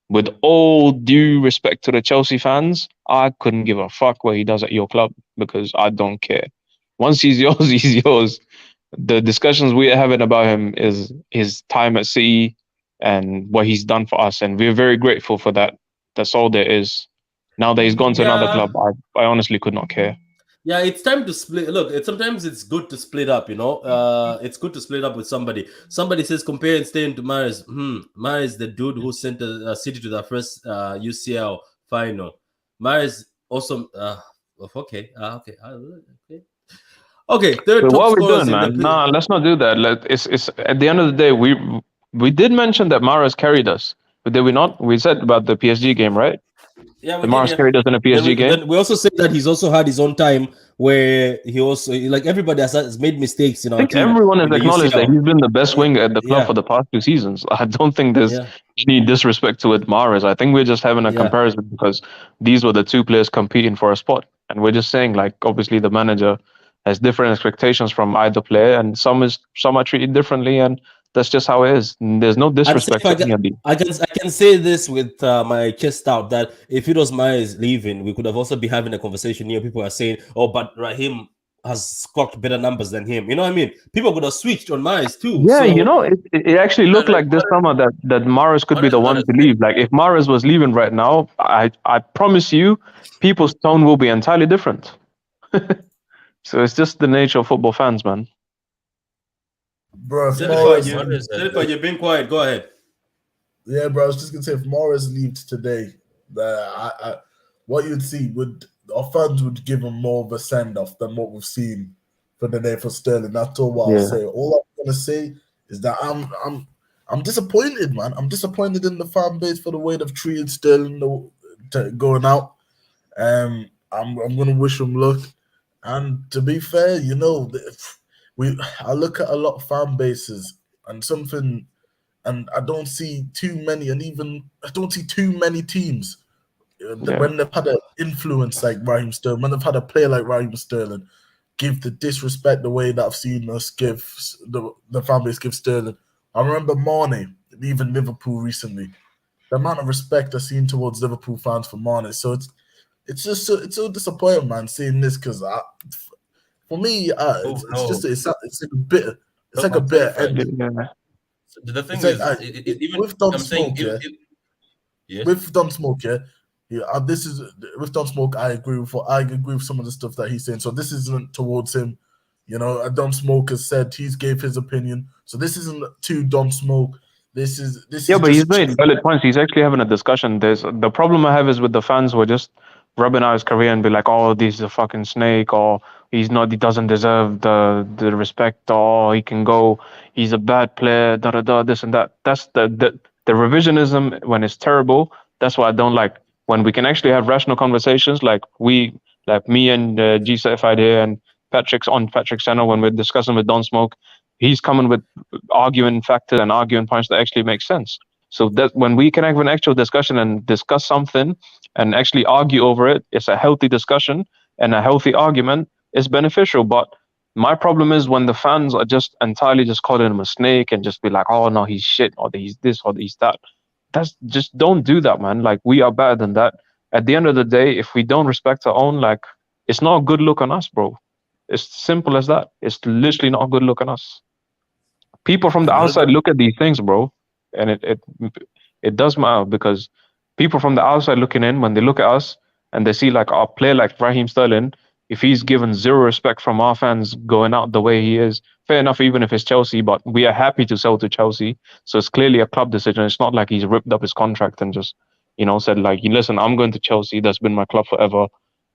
with all due respect to the Chelsea fans, I couldn't give a fuck what he does at your club, because I don't care. Once he's yours, he's yours. The discussions we're having about him is his time at City and what he's done for us, and we're very grateful for that. That's all there is. Now that he's gone to another club, I honestly could not care. Yeah, it's time to split. Look, sometimes it's good to split up, it's good to split up with somebody. Somebody says, compare Sterling to Mahrez. Mahrez, the dude who sent City to their first UCL final. Mahrez also, okay. Okay, third So top what are we scorers doing, in man? the... Nah, let's not do that. It's at the end of the day, we did mention that Mahrez carried us, but did we not? We said about the PSG game, right? Yeah, The Mahrez carried us in a PSG game. Then we also said that he's also had his own time where he also, like, everybody has made mistakes in our I think team. everyone has acknowledged that he's been the best winger at the club for the past 2 seasons. I don't think there's any disrespect to it, Mahrez. I think we're just having a comparison because these were the 2 players competing for a spot. And we're just saying, like, obviously the manager has different expectations from either player, and some are treated differently, and that's just how it is. There's no disrespect to any of these. I can say this with my chest out, that if it was Mahrez leaving, we could have also been having a conversation here. People are saying, oh, but Raheem has clocked better numbers than him. You know what I mean? People would have switched on Mahrez too. Yeah, so, it actually looked like this summer that Mahrez could be the one to leave. Like, if Mahrez was leaving right now, I promise you, people's tone will be entirely different. So it's just the nature of football fans, man. Bro, you're being quiet. Go ahead. Yeah, bro. I was just gonna say, if Mahrez leaves today, what you'd see our fans would give him more of a send off than what we've seen for the day for Sterling. That's all what I'll say. All I'm gonna say is that I'm disappointed, man. I'm disappointed in the fan base for the way they've treated Sterling going out. I'm gonna wish him luck. And to be fair, I look at a lot of fan bases and I don't see too many, I don't see too many teams when they've had an influence like Raheem Sterling, when they've had a player like Raheem Sterling, give the disrespect the way that I've seen us give the fan base give Sterling I remember Mane leaving Liverpool recently. The amount of respect I've seen towards Liverpool fans for Mane. So it's just it's so disappointing, man, seeing this because for me, it's like a bit. It's like a bit ending. Yeah. The thing It's like is, even with Don I'm saying, Smoke, yeah. yes. With Don Smoke, yeah. This is with Don Smoke. I agree with some of the stuff that he's saying. So this isn't towards him, you know. Don Smoke has said he's gave his opinion. So this isn't to Don Smoke. This is Yeah, but he's just made valid points. He's actually having a discussion. The problem I have is with the fans who are just rubbing out his career and be like, "Oh, this is a fucking snake," or "He doesn't deserve the respect," or "He can go, he's a bad player," da da da, this and that. That's the revisionism when it's terrible. That's what I don't like. When we can actually have rational conversations, like me and G Certified here and Patrick's channel when we're discussing with Don Smoke, he's coming with arguing factors and arguing points that actually make sense. So that when we can have an actual discussion and discuss something and actually argue over it, it's a healthy discussion and a healthy argument is beneficial. But my problem is when the fans are just entirely just calling him a snake and just be like, "Oh no, he's shit," or "He's this," or "He's that." That's just don't do that, man. Like we are better than that. At the end of the day, if we don't respect our own, like it's not a good look on us, bro. It's simple as that. It's literally not a good look on us. People from the outside look at these things, bro, and it does matter because people from the outside looking in, when they look at us and they see like our player like Raheem Sterling, if he's given zero respect from our fans going out the way he is, fair enough, even if it's Chelsea, but we are happy to sell to Chelsea. So it's clearly a club decision. It's not like he's ripped up his contract and just, said like, listen, I'm going to Chelsea. That's been my club forever.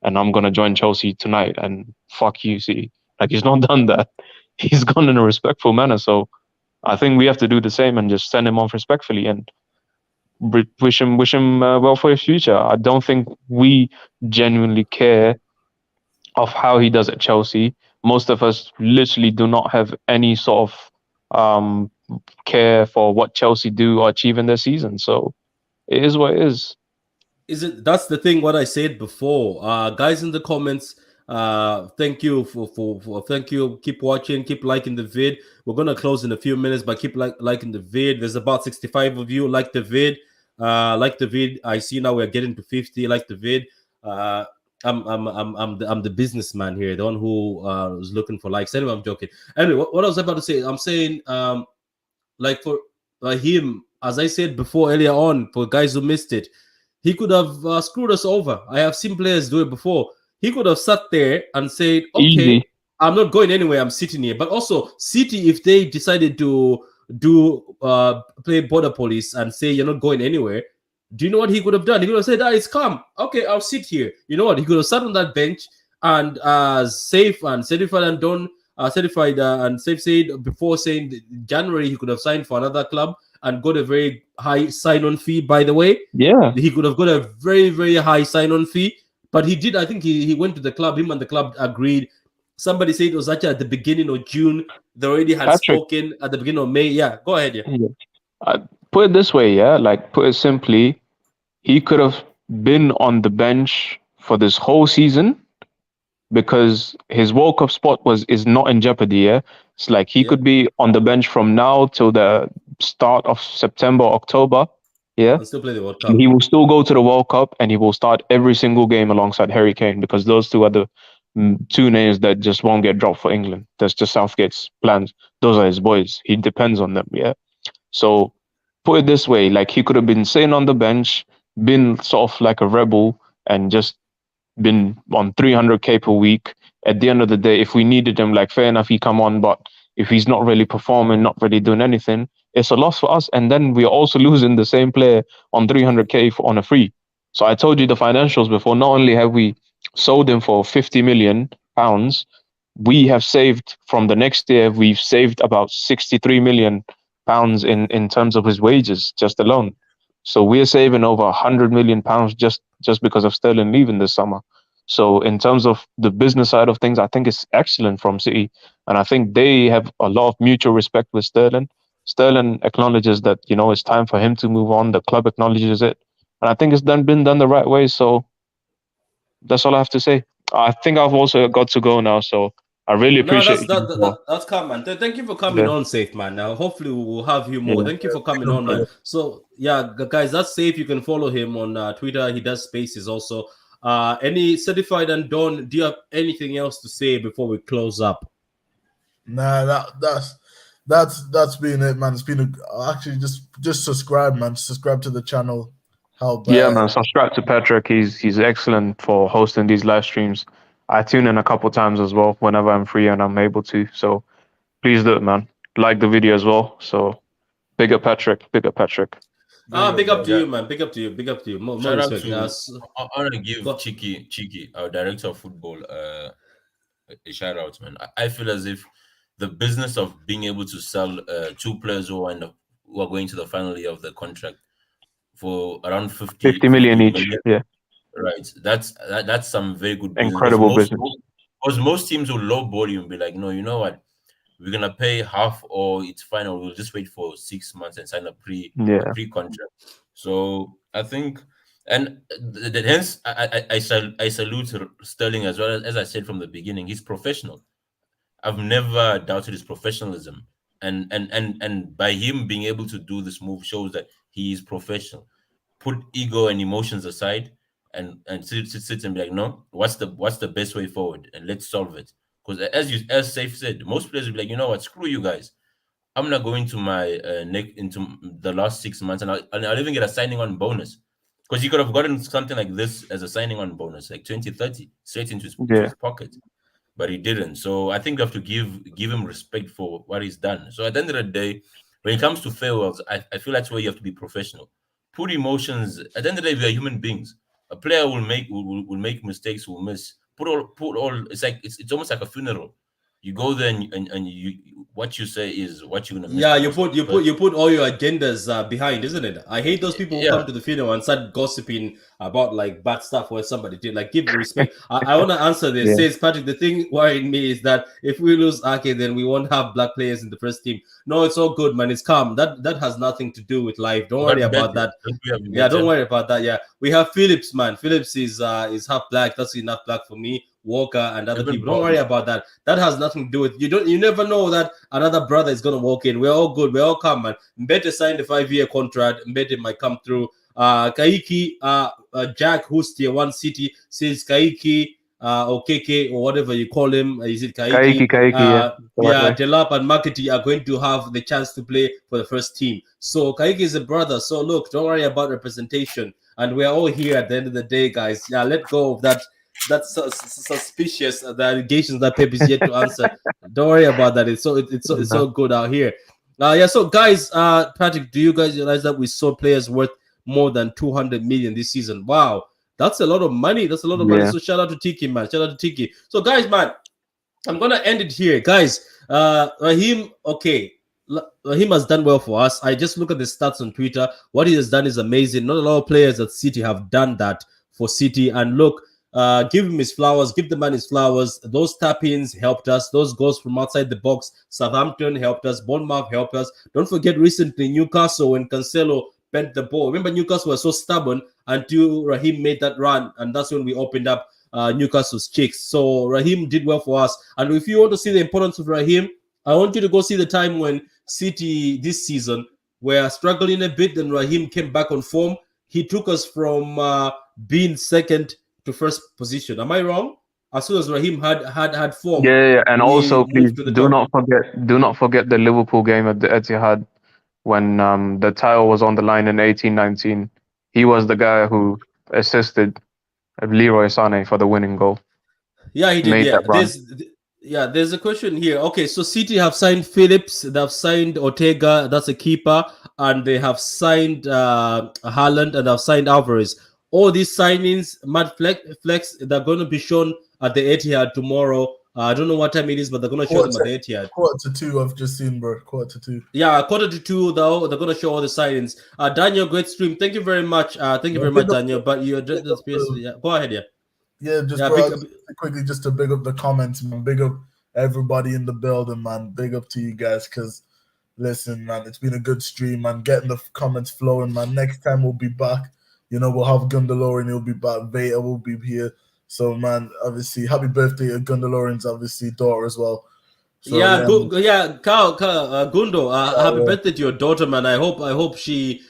And I'm going to join Chelsea tonight and fuck you, City. Like he's not done that. He's gone in a respectful manner. So I think we have to do the same and just send him off respectfully and wish him well for his future. I don't think we genuinely care of how he does at Chelsea. Most of us literally do not have any sort of care for what Chelsea do or achieve in their season. So it is what it is. That's the thing what I said before. Guys in the comments, thank you for thank you. Keep watching, keep liking the vid. We're gonna close in a few minutes, but keep liking the vid. There's about 65 of you like the vid. Like the vid. I see now we're getting to 50. Like the vid. I'm the businessman here, the one who was looking for likes. Anyway, I'm joking. Anyway, what I was about to say, I'm saying like for him, as I said before earlier on, for guys who missed it, he could have screwed us over. I have seen players do it before. He could have sat there and said, "Okay, Easy. I'm not going anywhere. I'm sitting here." But also, City, if they decided to play border police and say you're not going anywhere, do you know what he could have done? He could have said, "It's calm. Okay, I'll sit here." You know what? He could have sat on that bench and safe and certified and done. Certified and safe said before saying January he could have signed for another club and got a very high sign-on fee. By the way, yeah, he could have got a very, very high sign-on fee, but he did. I think he went to the club. Him and the club agreed. Somebody said it was actually at the beginning of June. They already had spoken at the beginning of May. Yeah, go ahead. Yeah. Put it this way, yeah. Like put it simply, he could have been on the bench for this whole season because his World Cup spot is not in jeopardy. Yeah, it's like he could be on the bench from now till the start of September, October. Yeah, and still play the World Cup. He will still go to the World Cup and he will start every single game alongside Harry Kane because those two are the two names that just won't get dropped for England. That's just Southgate's plans. Those are his boys. He depends on them. Yeah. So put it this way, like he could have been sitting on the bench, been sort of like a rebel and just been on 300k per week. At the end of the day, if we needed him, like fair enough, he come on, but if he's not really performing, not really doing anything, it's a loss for us. And then we're also losing the same player on 300k on a free. So I told you the financials before. Not only have we sold him for £50 million, we have saved from the next year, we've saved about £63 million in terms of his wages just alone. So we're saving over £100 million just because of Sterling leaving this summer. So in terms of the business side of things, I think it's excellent from City. And I think they have a lot of mutual respect with Sterling. Sterling acknowledges that, it's time for him to move on. The club acknowledges it. And I think it's been done the right way. So that's all I have to say. I think I've also got to go now. So I really No, appreciate you. that's calm, man. Thank you for coming on, Safe, man. Now, hopefully, we'll have you more. Yeah. Thank you for coming on, man. So, yeah, guys, that's Safe. You can follow him on Twitter. He does spaces also. Any certified and done? Do you have anything else to say before we close up? Nah, that's been it, man. It's been actually just subscribe, man. Subscribe to the channel. Yeah, man. Subscribe to Patrick. He's excellent for hosting these live streams. I tune in a couple times as well whenever I'm free and I'm able to. So please do it, man. Like the video as well. So big up Patrick. Big up Patrick. Big up to you, man. Big up to you. Big up to you. More Shout out respect. to I want to give Cheeky, our director of football, a shout out, man. I feel as if the business of being able to sell 2 players who are going to the final year of the contract for around 50 million each. Yeah. Right. That's some very good business. Incredible business. Because most teams will lowball you and be like, no, you know what? We're gonna pay half, or it's fine, or we'll just wait for 6 months and sign a pre-contract. So I think, and hence I salute Sterling as well. As I said from the beginning, he's professional. I've never doubted his professionalism, and by him being able to do this move shows that he is professional. Put ego and emotions aside, and sit and be like, no, what's the best way forward, and let's solve it. Because as Safe said, most players will be like, you know what, screw you guys. I'm not going to my neck into the last 6 months, and I'll even get a signing on bonus. Because he could have gotten something like this as a signing on bonus, like 20-30, straight into his pocket. But he didn't. So I think we have to give him respect for what he's done. So at the end of the day, when it comes to farewells, I feel that's where you have to be professional. Put emotions. At the end of the day, we are human beings. A player will make mistakes, will miss. Put all. It's like it's almost like a funeral. You go there and you what you say is what you're gonna miss. Yeah, you put all your agendas behind, isn't it? I hate those people who come to the funeral and start gossiping about like bad stuff what somebody did. Like, give respect. I want to answer this. Says Patrick, the thing worrying me is that if we lose Ake, then we won't have black players in the first team. No, it's all good, man. It's calm. That has nothing to do with life. Don't worry about that. Don't worry about that. Yeah, we have Phillips, man. Phillips is half black. That's enough black for me. Walker and other people. Don't worry about that. That has nothing to do with you. You never know that another brother is gonna walk in. We're all good. We're all calm, man. Mbete signed a 5-year contract. Mbete might come through. Kaiki, Jack, who's tier 1 City, says Kaiki or KK or whatever you call him. Is it Kaiki? Delap and Makiti are going to have the chance to play for the first team. So Kaiki is a brother. So look, don't worry about representation. And we're all here at the end of the day, guys. Yeah, let go of that. That's suspicious. The allegations that Pep is yet to answer. Don't worry about that. It's so good out here. So guys, Patrick, do you guys realize that we saw players worth more than 200 million this season? Wow, that's a lot of money. That's a lot of money. So shout out to Tiki, man. Shout out to Tiki. So guys, man, I'm gonna end it here, guys. Raheem, okay. Raheem has done well for us. I just look at the stats on Twitter. What he has done is amazing. Not a lot of players at City have done that for City. And look, give him his flowers, give the man his flowers. Those tap-ins helped us. Those goals from outside the box, Southampton helped us. Bournemouth helped us. Don't forget recently Newcastle when Cancelo bent the ball. Remember Newcastle was so stubborn until Raheem made that run, and that's when we opened up Newcastle's cheeks. So Raheem did well for us. And if you want to see the importance of Raheem, I want you to go see the time when City this season were struggling a bit, then Raheem came back on form. He took us from being second to first position. Am I wrong? As soon as Raheem had form. Yeah. And also, please do not forget the Liverpool game at the Etihad when the title was on the line in 18-19. He was the guy who assisted Leroy Sané for the winning goal. Yeah, he did. There's a question here. Okay, so City have signed Phillips, they've signed Ortega, that's a keeper, and they have signed Haaland, and they've signed Alvarez. All these signings, Matt Flex, they're going to be shown at the Etihad tomorrow. I don't know what time it is, but they're going to show them at the Etihad. 1:45, I've just seen, bro. 1:45. Yeah, 1:45, though. They're going to show all the signings. Daniel, great stream. Thank you very much. Thank you very much, Daniel. But you go ahead, quickly, just to big up the comments, man. Big up everybody in the building, man. Big up to you guys, because listen, man, it's been a good stream, man. Getting the comments flowing, man. Next time we'll be back. You know, we'll have Gundalorian, he'll be back. Veta will be here. So, man, obviously, happy birthday to Gundaloran's obviously daughter as well. So, Gundo, happy yeah. birthday to your daughter, man. I hope she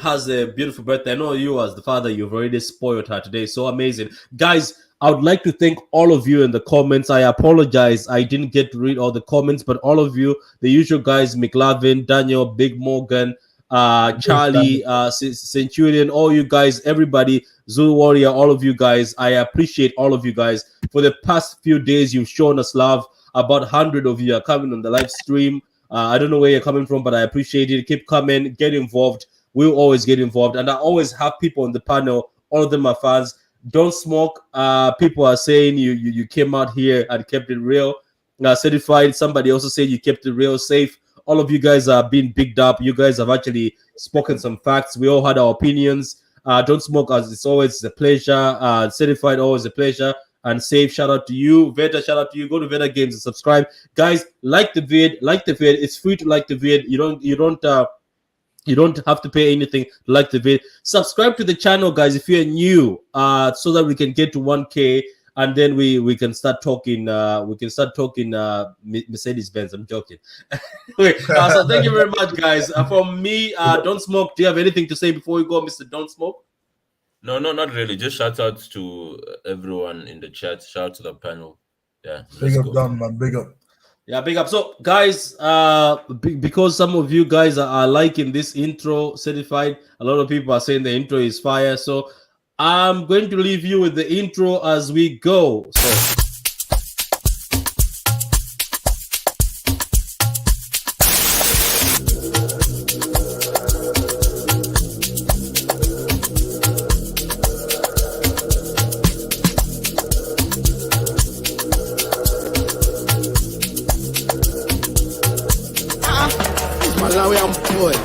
has a beautiful birthday. I know you as the father, you've already spoiled her today. So amazing. Guys, I would like to thank all of you in the comments. I apologize, I didn't get to read all the comments, but all of you, the usual guys, McLavin, Daniel, Big Morgan, Charlie, Centurion, all you guys, everybody, Zulu Warrior, all of you guys, I appreciate all of you guys. For the past few days, you've shown us love. About 100 of you are coming on the live stream. I don't know where you're coming from, but I appreciate it. Keep coming, get involved. We'll always get involved. And I always have people on the panel. All of them are fans. Don't smoke. People are saying you came out here and kept it real. Certified. Somebody also said you kept it real. Safe. All of you guys are being bigged up. You guys have actually spoken some facts. We all had our opinions. Don't smoke, as it's always a pleasure. Certified, always a pleasure. And Safe, shout out to you. Veta, shout out to you. Go to Veta Games and subscribe. Guys, like the vid. It's free to like the vid. You don't have to pay anything to like the vid. Subscribe to the channel, guys, if you're new, so that we can get to 1K, and then we can start talking. Mercedes-Benz. I'm joking. So thank you very much, guys. From me, Don't Smoke. Do you have anything to say before we go, Mr. Don't Smoke? No, not really. Just shout out to everyone in the chat. Shout out to the panel. Yeah, big up, Don, man. Big up. Yeah, big up. So, guys, because some of you guys are liking this intro, Certified, a lot of people are saying the intro is fire. So, I'm going to leave you with the intro as we go. So. Malawi, I'm boy.